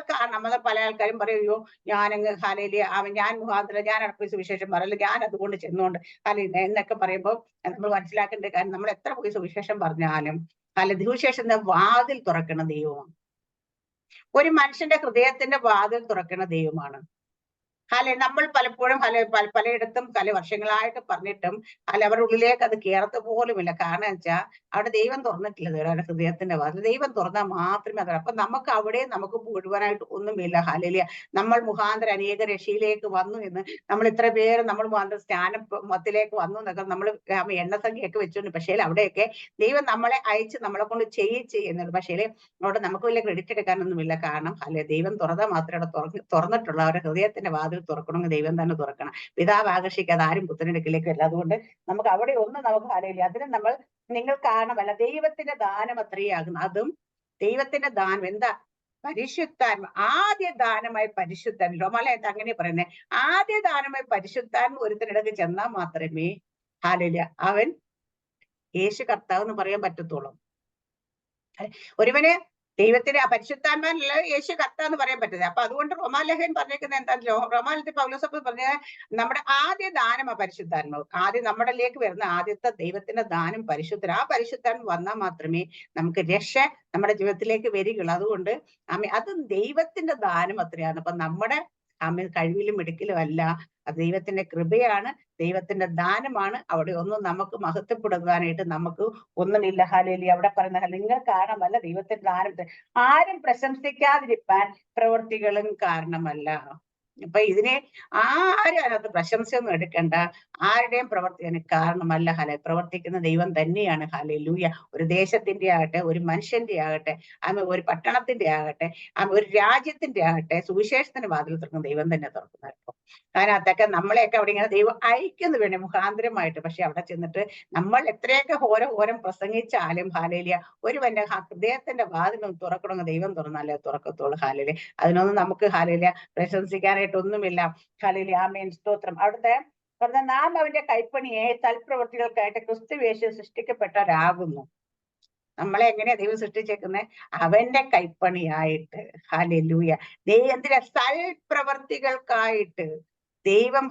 പല ആൾക്കാരും പറയുമോ, ഞാനങ്ങ് ഞാൻ മുഖാന്തരം ഞാൻ അടപ്പിച്ച സുവിശേഷം പറയല്ല, ഞാൻ അതുകൊണ്ട് ചെന്നുകൊണ്ട് എന്നൊക്കെ പറയുമ്പോൾ നമ്മൾ മനസ്സിലാക്കേണ്ട കാര്യം, നമ്മൾ എത്ര പോയി സുവിശേഷം പറഞ്ഞാലും സുവിശേഷം വാതിൽ തുറക്കണ ദൈവമാണ്. ഒരു മനുഷ്യന്റെ ഹൃദയത്തിന്റെ വാതിൽ തുറക്കണ ദൈവമാണ്. നമ്മൾ പലപ്പോഴും പലയിടത്തും വർഷങ്ങളായിട്ട് പറഞ്ഞിട്ടും അവരുടെ ഉള്ളിലേക്ക് അത് കയറത്ത് പോലുമില്ല. കാരണം വെച്ചാൽ അവിടെ ദൈവം തുറന്നിട്ടില്ല അവരുടെ ഹൃദയത്തിന്റെ വാതിൽ. ദൈവം തുറന്നാൽ മാത്രമേ അത്. അപ്പൊ നമുക്ക് അവിടെ നമുക്ക് മുഴുവനായിട്ട് ഒന്നുമില്ല. ഹല്ലേലൂയ. നമ്മൾ മുഖാന്തരം അനേക രക്ഷയിലേക്ക് വന്നു എന്ന് നമ്മൾ ഇത്ര പേര് നമ്മൾ മുഖാന്തരം സ്ഥാനത്തിലേക്ക് വന്നു എന്നൊക്കെ നമ്മൾ എണ്ണസംഖ്യയൊക്കെ വെച്ചുകൊണ്ട്, പക്ഷേ അവിടെയൊക്കെ ദൈവം നമ്മളെ അയച്ച് നമ്മളെ കൊണ്ട് ചെയ്യുന്നുണ്ട്. പക്ഷേ അവിടെ നമുക്ക് വലിയ ക്രെഡിറ്റ് എടുക്കാനൊന്നുമില്ല. കാരണം ദൈവം തുറന്നാൽ മാത്രമേ അവിടെ തുറന്നിട്ടുള്ള അവരുടെ ഹൃദയത്തിന്റെ വാതിൽ തുറക്കണമെങ്കിൽ ദൈവം തന്നെ തുറക്കണം. പിതാവ് ആകർഷിക്കാതെ ആരും പുത്തനെടുക്കിലേക്ക് വരില്ല. അതുകൊണ്ട് നമുക്ക് അവിടെ ഒന്നും നമുക്ക് അറിയില്ല. അതിന് നമ്മൾ നിങ്ങൾ കാരണമല്ല, ദൈവത്തിന്റെ ദാനം അത്രയാകുന്നു. അതും ദൈവത്തിന്റെ ദാനം എന്താ? പരിശുദ്ധാത്മ. ആദ്യ ദാനമായി പരിശുദ്ധാത്മ. റോമാലേഖനത്തിൽ അങ്ങനെ പറയുന്നത്, ആദ്യ ദാനമായി പരിശുദ്ധാത്മ ഒരുത്തനിടക്ക് ചെന്നാൽ മാത്രമേ അവൻ യേശു കർത്താവ് എന്ന് പറയാൻ പറ്റത്തുള്ളൂ. ഒരുവന് ദൈവത്തിന്റെ പരിശുദ്ധാത്മാനല്ല യേശു കർത്താന്ന് പറയാൻ പറ്റുന്നത്. അപ്പൊ അതുകൊണ്ട് റോമാലേഖൻ പറഞ്ഞേക്കുന്നത് എന്താ? റോമാലേഖനത്തിൽ പൗലോസ് പറഞ്ഞ നമ്മുടെ ആദ്യ ദാനം പരിശുദ്ധാത്മാവ്. ആദ്യം നമ്മളിലേക്ക് വരുന്ന ആദ്യത്തെ ദൈവത്തിന്റെ ദാനം പരിശുദ്ധ. ആ പരിശുദ്ധാത്മ വന്നാൽ മാത്രമേ നമുക്ക് രക്ഷ നമ്മുടെ ജീവിതത്തിലേക്ക് വരികയുള്ളൂ. അതുകൊണ്ട് അത് ദൈവത്തിന്റെ ദാനം അത്രയാണ്. അപ്പൊ നമ്മുടെ കഴിവിലും മിടുക്കിലും അല്ല, അത് ദൈവത്തിന്റെ കൃപയാണ്, ദൈവത്തിന്റെ ദാനമാണ്. അവിടെ ഒന്നും നമുക്ക് മഹത്വപ്പെടുവാനായിട്ട് നമുക്ക് ഒന്നുമില്ല. ഹല്ലേലൂയ. അവിടെ പറയുന്ന നിങ്ങൾ കാരണമല്ല, ദൈവത്തിന്റെ ദാനത്തെ ആരും പ്രശംസിക്കാതിരിക്കാൻ പ്രവൃത്തികളും കാരണമല്ല. അപ്പൊ ഇതിനെ ആരും അതിനകത്ത് പ്രശംസയൊന്നും എടുക്കണ്ട. ആരുടെയും പ്രവർത്തിക്കാൻ കാരണമല്ല. പ്രവർത്തിക്കുന്ന ദൈവം തന്നെയാണ്. ഹല്ലേലൂയ. ഒരു ദേശത്തിന്റെ ആകട്ടെ, ഒരു മനുഷ്യന്റെ ആകട്ടെ, ഒരു പട്ടണത്തിന്റെ ആകട്ടെ, ഒരു രാജ്യത്തിന്റെ ആകട്ടെ, സുവിശേഷത്തിന് വാതിൽ തുറക്കുന്ന ദൈവം തന്നെ തുറക്കുന്നത്. അതിനകത്തൊക്കെ നമ്മളെയൊക്കെ അവിടെ ഇങ്ങനെ ദൈവം അയക്കുന്നു വേണേ മുഖാന്തരമായിട്ട്. പക്ഷെ അവിടെ ചെന്നിട്ട് നമ്മൾ എത്രയൊക്കെ ഹോരം പ്രസംഗിച്ചാലും ഹല്ലേലൂയ ഒരുവന്റെ ഹൃദയത്തിന്റെ വാതിലൊന്നും തുറക്കണമെന്ന് ദൈവം തുറന്നാലേ തുറക്കത്തുള്ളൂ. ഹല്ലേലൂയ. അതിനൊന്നും നമുക്ക് ഹല്ലേലൂയ പ്രശംസിക്കാനായിട്ട് ഒന്നുമില്ല. ഹല്ലേലൂയ. ആമേൻ. സ്തോത്രം. അവിടുത്തെ നാം അവന്റെ കൈപ്പണിയെ സൽപ്രവൃത്തികൾക്കായിട്ട് ക്രിസ്തുവേശു സൃഷ്ടിക്കപ്പെട്ടവരാകുന്നു. നമ്മളെ എങ്ങനെയാ ദൈവം സൃഷ്ടിച്ചേക്കുന്നത്? അവന്റെ കൈപ്പണിയായിട്ട്. ഹല്ലേലൂയ. എന്തിനാ? സൽപ്രവർത്തികൾക്കായിട്ട് ദൈവം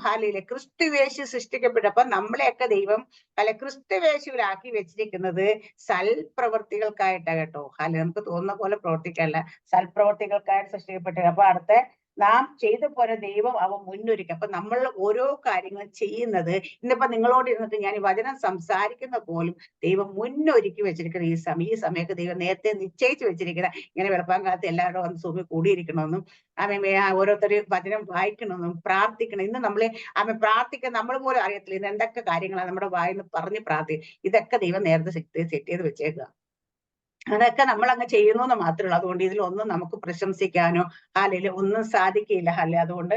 ക്രിസ്തുവേശു സൃഷ്ടിക്കപ്പെട്ടു. അപ്പൊ നമ്മളെയൊക്കെ ദൈവം ക്രിസ്തുവേശുവിലാക്കി വെച്ചിരിക്കുന്നത് സൽപ്രവർത്തികൾക്കായിട്ടാ കേട്ടോ. നമുക്ക് തോന്നുന്ന പോലെ പ്രവർത്തിക്കല്ല, സൽപ്രവർത്തികൾക്കായിട്ട് സൃഷ്ടിക്കപ്പെട്ടത്. അപ്പൊ അടുത്ത നാം ചെയ്തു പോയ ദൈവം അവ മുന്നൊരുക്കി. അപ്പൊ നമ്മൾ ഓരോ കാര്യങ്ങളും ചെയ്യുന്നത്, ഇന്നിപ്പോ നിങ്ങളോട് ഇരുന്നിട്ട് ഞാൻ ഈ വചനം സംസാരിക്കുന്ന പോലും ദൈവം മുന്നൊരുക്കി വെച്ചിരിക്കുന്ന ഈ സമയത്ത് ദൈവം നേരത്തെ നിശ്ചയിച്ചു വെച്ചിരിക്കുന്ന ഇങ്ങനെ വെളുപ്പാങ്കാലത്ത് എല്ലാവരും വന്ന് സൂമിൽ കൂടിയിരിക്കണമെന്നും ഓരോരുത്തർ വചനം വായിക്കണമെന്നും പ്രാർത്ഥിക്കണം. ഇന്ന് നമ്മളെ പ്രാർത്ഥിക്കാൻ നമ്മൾ പോലും അറിയത്തില്ല ഇന്ന് എന്തൊക്കെ കാര്യങ്ങളാണ് നമ്മുടെ വായിന്ന് പറഞ്ഞ് ഇതൊക്കെ ദൈവം നേരത്തെ സെറ്റ് ചെയ്ത് വെച്ചേക്കുക. അതൊക്കെ നമ്മൾ അങ്ങ് ചെയ്യുന്നു എന്ന് മാത്രമേ ഉള്ളൂ. അതുകൊണ്ട് ഇതിലൊന്നും നമുക്ക് പ്രശംസിക്കാനോ ഹാലേലൂയ ഒന്നും സാധിക്കില്ല. അതുകൊണ്ട്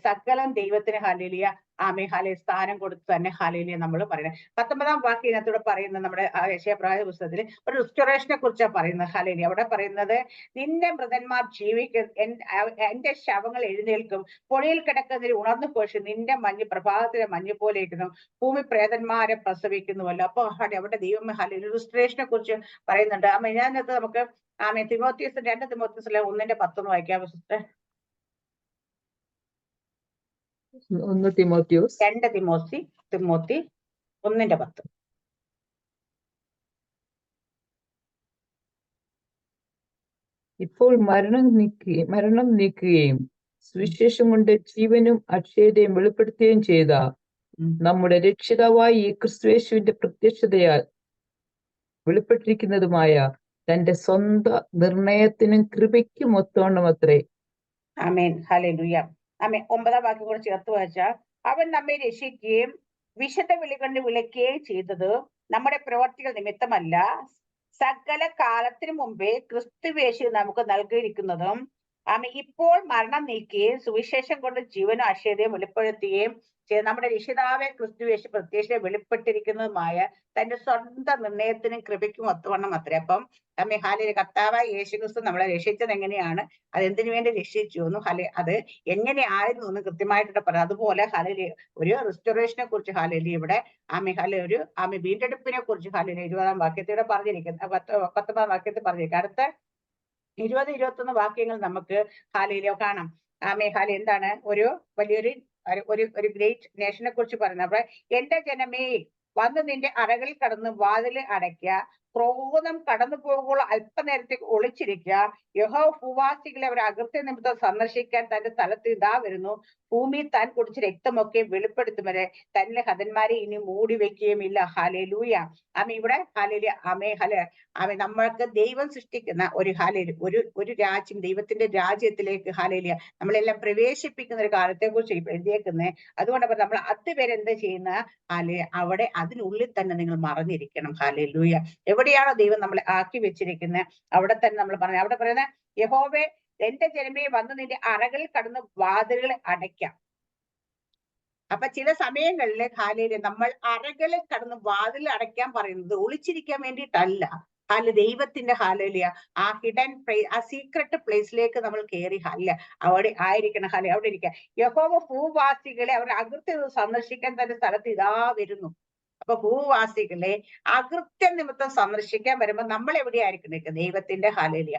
സകലം ദൈവത്തിന് ഹാലേലൂയ സ്ഥാനം കൊടുത്ത് തന്നെ ഹാലേലൂയ നമ്മൾ പറയണം. 19-ാം വാക്യത്തിനകത്തൂടെ പറയുന്നത് നമ്മുടെ യെശയ്യാ പുസ്തകത്തിൽ ഒരു റിസ്റ്റോറേഷനെ കുറിച്ചാണ് പറയുന്നത്. ഹാലേലൂയ അവിടെ പറയുന്നത്, നിന്റെ മൃതന്മാർ ജീവിക്കും, എന്റെ ശവങ്ങൾ എഴുന്നേൽക്കും, പൊടിയിൽ കിടക്കുന്നതിൽ ഉണർന്നു പോയി നിന്റെ മഞ്ഞ് പ്രഭാതത്തിലെ മഞ്ഞ് പോലെ ഇടുന്നു, ഭൂമി പ്രേതന്മാരെ പ്രസവിക്കുന്നുവല്ലോ. അപ്പൊ അവിടെ ദൈവം ഹാലേലൂയ റിസ്റ്റോറേഷനെ കുറിച്ച് പറയുന്നുണ്ട്. ഇതിനകത്ത് നമുക്ക് 2 തിമോത്തിയോസ് 1:10 വായിക്കാം സിസ്റ്റർ. 1 തിമോത്തിയോസ് 2 തിമോത്തി 1:10. ഇപ്പോൾ മരണം നീക്കുകയും സുവിശേഷം കൊണ്ട് ജീവനും അക്ഷയതയും വെളിപ്പെടുത്തുകയും ചെയ്ത നമ്മുടെ രക്ഷിതാവായ ഈ ക്രിസ്തുയേശുവിന്റെ പ്രത്യക്ഷതയാൽ വെളിപ്പെട്ടിരിക്കുന്നതുമായ തന്റെ സ്വന്തം നിർണയത്തിനും കൃപയ്ക്കും ഒത്തോണമത്രേ. ആമേൻ. ഹല്ലേലൂയ. ആമേൻ. 9-ാം വാക്യം കൂടെ ചേർത്ത് വായിച്ചാൽ, അവൻ നമ്മെ രക്ഷിക്കുകയും വിശുദ്ധ വിളി കൊണ്ട് വിളിക്കുകയും ചെയ്തത് നമ്മുടെ പ്രവർത്തികൾ നിമിത്തമല്ല, സകല കാലത്തിനു മുമ്പേ ക്രിസ്തുയേശു നമുക്ക് നൽകിയിരിക്കുന്നതും ഇപ്പോൾ മരണം നീക്കുകയും സുവിശേഷം കൊണ്ട് ജീവനും അക്ഷയതയും വെളിപ്പെടുത്തുകയും നമ്മുടെ രക്ഷിതാവെ ക്രിസ്തുയേശു പ്രത്യക്ഷ വെളിപ്പെട്ടിരിക്കുന്നതുമായ തന്റെ സ്വന്തം നിർണയത്തിനും കൃപയ്ക്കും ഒത്തവണ്ണം അത്രേ. അപ്പം ഹാലേലൂയ കർത്താവായ യേശുക്രിസ്തു നമ്മളെ രക്ഷിച്ചത് എങ്ങനെയാണ്, അതെന്തിനു വേണ്ടി രക്ഷിച്ചു എന്നും അത് എങ്ങനെയായിരുന്നു എന്ന് കൃത്യമായിട്ട് പറയാം. അതുപോലെ ഹാലേലൂയ ഒരു റിസ്റ്റോറേഷനെ കുറിച്ച് ഹാലേലൂയ ഇവിടെ ഒരു വീണ്ടെടുപ്പിനെ കുറിച്ച് ഹാലേലൂയ 20-ാം വാക്യത്തിലൂടെ പറഞ്ഞിരിക്കുന്നത്, 19-ാം വാക്യത്തിൽ പറഞ്ഞിരിക്കുന്നത്. അടുത്ത 20-21 വാക്യങ്ങൾ നമുക്ക് ഹാലേലൂയ കാണാം. ഹാലേലൂയ എന്താണ് ഒരു വലിയൊരു ഒരു ഗ്രേറ്റ് നേഷനെ കുറിച്ച് പറയുന്നത്. അപ്പൊ എന്റെ ജനമേ, വന്ന് നിന്റെ അറകളിൽ കടന്ന് വാതില് അടയ്ക്കുക, ക്രോധം കടന്നു പോകുമ്പോൾ അല്പനേരത്തേക്ക് ഒളിച്ചിരിക്കുക. യഹോവ ഭൂവാസികളെ അവർ അകൃത്യ നിമിത്തം സന്ദർശിക്കാൻ തന്റെ സ്ഥലത്ത് ഇതാ വരുന്നു. ഭൂമി താൻ കുടിച്ച രക്തമൊക്കെ വെളിപ്പെടുത്തും വരെ തന്നെ ഹതന്മാരെ ഇനി മൂടി വെക്കുകയുമില്ല. ഹല്ലേലൂയ. ഇവിടെ ഹാലേലൂയ നമ്മൾക്ക് ദൈവം സൃഷ്ടിക്കുന്ന ഒരു ഒരു രാജ്യം, ദൈവത്തിന്റെ രാജ്യത്തിലേക്ക് ഹാലേലൂയ നമ്മളെല്ലാം പ്രവേശിപ്പിക്കുന്ന ഒരു കാലത്തെ കുറിച്ച് എഴുതിയേക്കുന്നത്. അതുകൊണ്ട് നമ്മൾ അതുവരെ എന്താ ചെയ്യുന്ന അവിടെ അതിനുള്ളിൽ തന്നെ നിങ്ങൾ മറഞ്ഞിരിക്കണം. ഹാലേലൂയ. എവിടെയാണോ ദൈവം നമ്മളെ ആക്കി വെച്ചിരിക്കുന്നത് അവിടെ തന്നെ നമ്മൾ പറഞ്ഞു. അവിടെ പറയുന്നത്, യഹോവേ എന്റെ ജനമേ, വന്ന് നിന്റെ അറകളിൽ കടന്ന് വാതിലുകൾ അടയ്ക്കാം. അപ്പൊ ചില സമയങ്ങളിൽ ഹാലേലൂയ നമ്മൾ അറകളിൽ കടന്ന് വാതിൽ അടയ്ക്കാൻ പറയുന്നത് ഒളിച്ചിരിക്കാൻ വേണ്ടിയിട്ടല്ല. ദൈവത്തിന്റെ ഹാലേലൂയ ഹിഡൻ സീക്രട്ട് പ്ലേസിലേക്ക് നമ്മൾ കയറി അവിടെ ആയിരിക്കണം. അവിടെ ഇരിക്കുക. യഹോവ ഭൂവാസികളെ അവർ അകൃത്യം സന്ദർശിക്കാൻ തന്റെ സ്ഥലത്ത് ഇതാ വരുന്നു. അപ്പൊ ഭൂവാസികളെ അകൃത്യ നിമിത്തം സന്ദർശിക്കാൻ വരുമ്പോൾ നമ്മൾ എവിടെയായിരിക്കും? ദൈവത്തിന്റെ ഹാലേലൂയ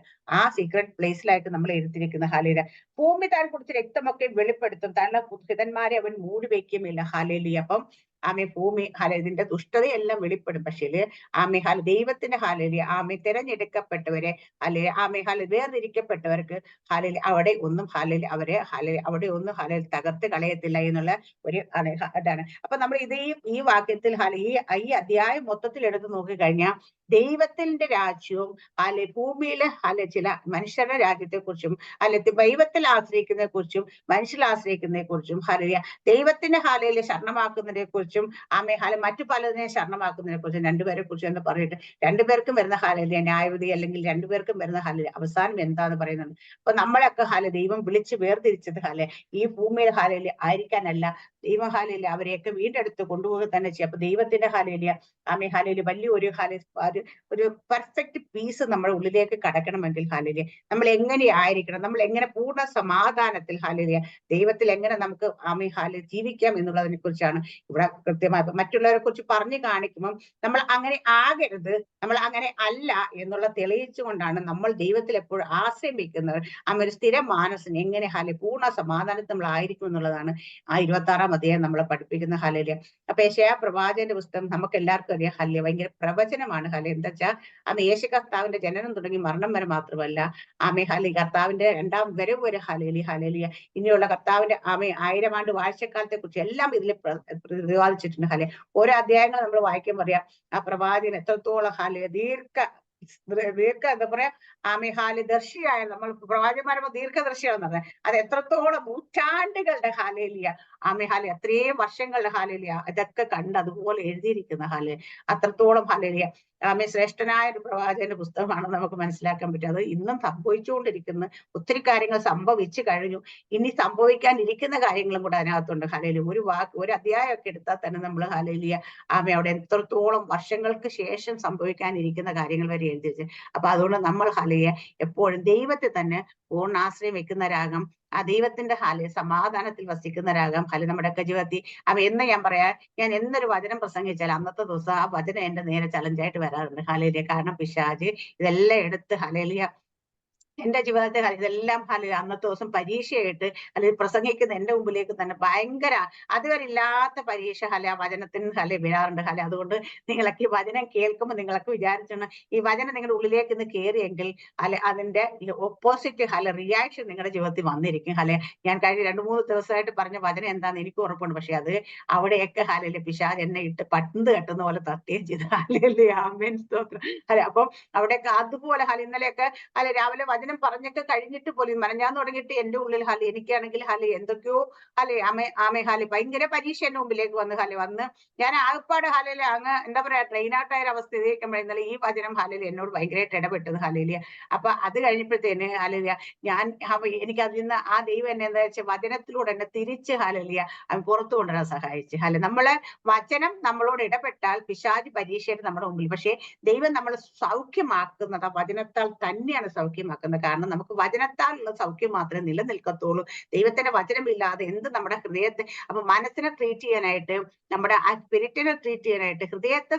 സീക്രട്ട് പ്ലേസിലായിട്ട് നമ്മൾ എടുത്തിരിക്കുന്ന ഹാലേലൂയ. ഭൂമി താൻ കുടിച്ച രക്തമൊക്കെ വെളിപ്പെടുത്തും, തന്നെ ഹിതന്മാരെ അവൻ മൂടി വയ്ക്കുമില്ല. ഹാലേലൂയ. അപ്പം ഭൂമി ഇതിന്റെ ദുഷ്ടതയെല്ലാം വെളിപ്പെടും. പക്ഷേ ദൈവത്തിന്റെ ഹാലേലൂയ തിരഞ്ഞെടുക്കപ്പെട്ടവരെ വേർതിരിക്കപ്പെട്ടവർക്ക് അവിടെ ഒന്നും അവരെ അവിടെ ഒന്നും തകർത്ത് കളയത്തില്ല എന്നുള്ള ഒരു ഇതാണ്. അപ്പൊ നമ്മൾ ഈ വാക്യത്തിൽ ഈ അധ്യായം മൊത്തത്തിൽ എടുത്ത് നോക്കിക്കഴിഞ്ഞാൽ ദൈവത്തിന്റെ രാജ്യവും ഭൂമിയിലെ ചില മനുഷ്യരുടെ രാജ്യത്തെ കുറിച്ചും ദൈവത്തിൽ ആശ്രയിക്കുന്നതിനെ കുറിച്ചും മനുഷ്യരെ ആശ്രയിക്കുന്നതിനെ കുറിച്ചും ദൈവത്തിന്റെ ശരണമാക്കുന്നതിനെ കുറിച്ചും മറ്റു പലതിനെ ശരണമാക്കുന്നതിനെ കുറിച്ചും രണ്ടുപേരെ കുറിച്ച് എന്ന് പറഞ്ഞിട്ട് രണ്ടുപേർക്കും വരുന്ന ന്യായവിധി അല്ലെങ്കിൽ രണ്ടുപേർക്കും വരുന്ന അവസാനം എന്താന്ന് പറയുന്നുണ്ട്. അപ്പൊ നമ്മളൊക്കെ ദൈവം വിളിച്ച് വേർതിരിച്ചത് ഈ ഭൂമിയിൽ ആയിരിക്കാനല്ല, ദൈവം അവരെയൊക്കെ വീണ്ടെടുത്ത് കൊണ്ടുപോകുക തന്നെ ചെയ്യും. അപ്പൊ ദൈവത്തിന്റെ വലിയൊരു ഒരു പെർഫെക്റ്റ് പീസ് നമ്മുടെ ഉള്ളിലേക്ക് കടക്കണമെങ്കിൽ നമ്മൾ എങ്ങനെ ആയിരിക്കണം, നമ്മൾ എങ്ങനെ പൂർണ്ണ സമാധാനത്തിൽ ദൈവത്തിൽ എങ്ങനെ നമുക്ക് ജീവിക്കാം എന്നുള്ളതിനെ കുറിച്ചാണ് ഇവിടെ കൃത്യമായി മറ്റുള്ളവരെ കുറിച്ച് പറഞ്ഞു കാണിക്കുമ്പോൾ നമ്മൾ അങ്ങനെ ആകരുത്, നമ്മൾ അങ്ങനെ അല്ല എന്നുള്ള തെളിയിച്ചുകൊണ്ടാണ് നമ്മൾ ദൈവത്തിൽ എപ്പോഴും ആശ്രയം വയ്ക്കുന്നവർ ഒരു സ്ഥിര മാനസിന് എങ്ങനെ പൂർണ്ണ സമാധാനത്തിൽ നമ്മൾ ആയിരിക്കും എന്നുള്ളതാണ് 26-ാം 6 അധ്യായം നമ്മളെ പഠിപ്പിക്കുന്ന ഹല്ലേലൂയ. അപ്പൊ യെശയ്യാ പ്രവാചകന്റെ പുസ്തകം നമുക്ക് എല്ലാവർക്കും അറിയാം ഹല്ലേലൂയ, ഭയങ്കര പ്രവചനമാണ് ഹല്ലേലൂയ. എന്താ വെച്ചാൽ അന്ന് യേശു കർത്താവിന്റെ ജനനം തുടങ്ങി മരണം വരെ മാത്രമല്ല, ആമേ ഹല്ലേലൂയ, കർത്താവിന്റെ 2ാം വരവ് വരെ ഹല്ലേലൂയ ഹല്ലേലൂയ, ഇനിയുള്ള കർത്താവിന്റെ ആമേ 1000 ആണ്ട് വാഴ്ചക്കാലത്തെ കുറിച്ച് എല്ലാം ഇതിൽ പ്രതിപാദിച്ചിട്ടുണ്ട് ഹല്ലേലൂയ. ഓരോ അധ്യായങ്ങൾ നമ്മൾ വായിക്കുമ്പോൾ അറിയാം ആ പ്രവാചകൻ എത്രത്തോളം ഹല്ലേലൂയ ദീർഘ എന്താ പറയാ ആമേ ദർശിയായ, നമ്മൾ പ്രവാചകന്മാരുമ്പോ ദീർഘദർശിയാണെന്ന് പറഞ്ഞത് അത് എത്രത്തോളം നൂറ്റാണ്ടുകളുടെ ഹല്ലേലൂയ ആമേ അത്രയും വർഷങ്ങളുടെ ഹല്ലേലൂയ ഇതൊക്കെ കണ്ട് അതുപോലെ എഴുതിയിരിക്കുന്ന ഹല്ലേലൂയ, അത്രത്തോളം ഹല്ലേലൂയ ആമേ ശ്രേഷ്ഠനായ ഒരു പ്രവാചകന്റെ പുസ്തകമാണെന്ന് നമുക്ക് മനസ്സിലാക്കാൻ പറ്റും. അത് ഇന്നും സംഭവിച്ചുകൊണ്ടിരിക്കുന്ന ഒത്തിരി കാര്യങ്ങൾ സംഭവിച്ചു കഴിഞ്ഞു, ഇനി സംഭവിക്കാനിരിക്കുന്ന കാര്യങ്ങളും കൂടെ അതിനകത്തുണ്ട് ഹല്ലേലൂയ. ഒരു അധ്യായമൊക്കെ എടുത്താൽ തന്നെ നമ്മൾ ഹല്ലേലൂയ ആമേ അവിടെ എത്രത്തോളം വർഷങ്ങൾക്ക് ശേഷം സംഭവിക്കാനിരിക്കുന്ന കാര്യങ്ങൾ വരെ എഴുതി വെച്ച്. അപ്പൊ അതുകൊണ്ട് നമ്മൾ ഹല്ലേലൂയ എപ്പോഴും ദൈവത്തെ തന്നെ പൂർണ്ണാശ്രയം വെക്കുന്നവരാകാം, ആ ദൈവത്തിന്റെ സമാധാനത്തിൽ വസിക്കുന്നവരാകാം നമ്മുടെയൊക്കെ ജീവിതത്തിൽ. എന്ന് ഞാൻ പറയാം, ഞാൻ എന്നൊരു വചനം പ്രസംഗിച്ചാൽ അന്നത്തെ ദിവസം ആ വചനം എന്റെ നേരെ ചലഞ്ചായിട്ട് വരാറുണ്ട് ഹല്ലേലൂയ. കാരണം പിശാച് ഇതെല്ലാം എടുത്ത് ഹല്ലേലൂയ എന്റെ ജീവിതത്തെ ഇതെല്ലാം അന്നത്തെ ദിവസം പരീക്ഷയായിട്ട് അല്ലെങ്കിൽ പ്രസംഗിക്കുന്ന എന്റെ മുമ്പിലേക്ക് തന്നെ ഭയങ്കര അതുവരെ ഇല്ലാത്ത പരീക്ഷ ആ വചനത്തിന് വീഴാറുണ്ട് അതുകൊണ്ട് നിങ്ങളൊക്കെ ഈ വചനം കേൾക്കുമ്പോൾ നിങ്ങളൊക്കെ വിചാരിച്ചാണ് ഈ വചനം നിങ്ങളുടെ ഉള്ളിലേക്ക് ഇന്ന് കയറിയെങ്കിൽ അതിന്റെ ഓപ്പോസിറ്റ് റിയാക്ഷൻ നിങ്ങളുടെ ജീവിതത്തിൽ വന്നിരിക്കും ഞാൻ കഴിഞ്ഞ 2-3 ദിവസമായിട്ട് പറഞ്ഞ വചനം എന്താണെന്ന് എനിക്ക് ഉറപ്പുണ്ട്. പക്ഷെ അത് അവിടെയൊക്കെ പിശാച് എന്നെ ഇട്ട് പന്ത് കെട്ടുന്ന പോലെ തട്ടുകയും ചെയ്തു ആമേൻ സ്തോത്രം അപ്പം അവിടെയൊക്കെ അതുപോലെ ഇന്നലെയൊക്കെ രാവിലെ വചനം പറഞ്ഞൊക്കെ കഴിഞ്ഞിട്ട് പോലും മനഞ്ഞാൻ തുടങ്ങിയിട്ട് എന്റെ ഉള്ളിൽ എനിക്കാണെങ്കിൽ എന്തൊക്കെയോ ആമേ ഭയങ്കര പരീക്ഷ എന്റെ മുമ്പിലേക്ക് വന്ന് ഞാൻ ആകപ്പാട് അങ്ങ് എന്താ പറയാ ട്രെയിൻ ഔട്ടായ ഒരു അവസ്ഥ ഇരിക്കുമ്പോൾ ഇന്നലെ ഈ വചനം എന്നോട് ഭയങ്കരമായിട്ട് ഇടപെട്ടത് അപ്പൊ അത് കഴിഞ്ഞപ്പോഴത്തേന് ഞാൻ എനിക്ക് അതിൽ നിന്ന് ആ ദൈവം എന്നെ എന്താ വെച്ചാൽ വചനത്തിലൂടെ എന്നെ തിരിച്ച് പുറത്തു കൊണ്ടുവരാൻ സഹായിച്ചു നമ്മളെ വചനം നമ്മളോട് ഇടപെട്ടാൽ പിശാച് പരീക്ഷയായിട്ട് നമ്മുടെ മുമ്പിൽ, പക്ഷേ ദൈവം നമ്മളെ സൗഖ്യമാക്കുന്നത് ആ വചനത്താൽ തന്നെയാണ് സൗഖ്യമാക്കുന്നത്. കാരണം നമുക്ക് വചനത്താലുള്ള സൗഖ്യം മാത്രമേ നിലനിൽക്കത്തുള്ളൂ. ദൈവത്തിന്റെ വചനമില്ലാതെ എന്ത് നമ്മുടെ ഹൃദയത്തെ അപ്പൊ മനസ്സിനെ ട്രീറ്റ് ചെയ്യാനായിട്ട്, നമ്മുടെ ആ സ്പിരിറ്റിനെ ട്രീറ്റ് ചെയ്യാനായിട്ട്, ഹൃദയത്തെ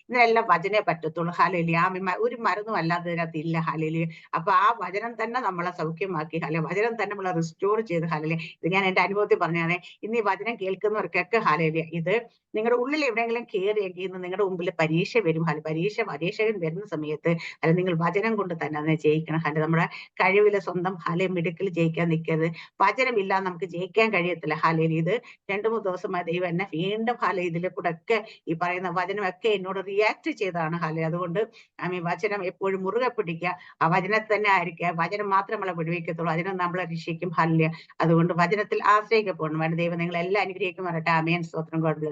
ഇതിനെല്ലാം വചനേ പറ്റത്തുള്ളൂ ഹല്ലേലൂയ. ഒരു മരുന്നും അല്ലാതെ ഇതിനകത്ത് ഇല്ല ഹല്ലേലൂയ. അപ്പൊ ആ വചനം തന്നെ നമ്മളെ സൗഖ്യമാക്കി വചനം തന്നെ നമ്മളെ റിസ്റ്റോർ ചെയ്ത് ഹല്ലേലൂയ. ഇത് ഞാൻ എന്റെ അനുഭവത്തിൽ പറഞ്ഞാണ്. ഇന്ന് ഈ വചനം കേൾക്കുന്നവർക്കൊക്കെ ഹല്ലേലൂയ ഇത് നിങ്ങളുടെ ഉള്ളിൽ എവിടെയെങ്കിലും കയറിയെങ്കിൽ ഇന്ന് നിങ്ങളുടെ മുമ്പിൽ പരീക്ഷ വരും. പരീക്ഷകൻ വരുന്ന സമയത്ത് നിങ്ങൾ വചനം കൊണ്ട് തന്നെ അതിനെ ജയിക്കണം. നമ്മുടെ കഴിവില് സ്വന്തം മിടുക്കിൽ ജയിക്കാൻ നിൽക്കരുത്. വചനമില്ല നമുക്ക് ജയിക്കാൻ കഴിയത്തില്ല ഇത് 2-3 ദിവസമായി ദൈവം എന്നെ വീണ്ടും ഇതിലെ കൂടെ ഒക്കെ ഈ പറയുന്ന വചനമൊക്കെ എന്നോട് റിയാക്ട് ചെയ്തതാണ് അതുകൊണ്ട് വചനം എപ്പോഴും മുറുകെ പിടിക്കുക, ആ വചനത്തിൽ തന്നെ ആയിരിക്കുക. വചനം മാത്രം നമ്മളെ വിടുവിക്കത്തുള്ളൂ, വചനം നമ്മളെ രക്ഷിക്കും അതുകൊണ്ട് വചനത്തിൽ ആശ്രയിക്കപ്പെടണം. ദൈവം നിങ്ങളെല്ലാം അനുഗ്രഹിക്കും വരട്ടെ. ആമേൻ സ്തോത്രം. God bless.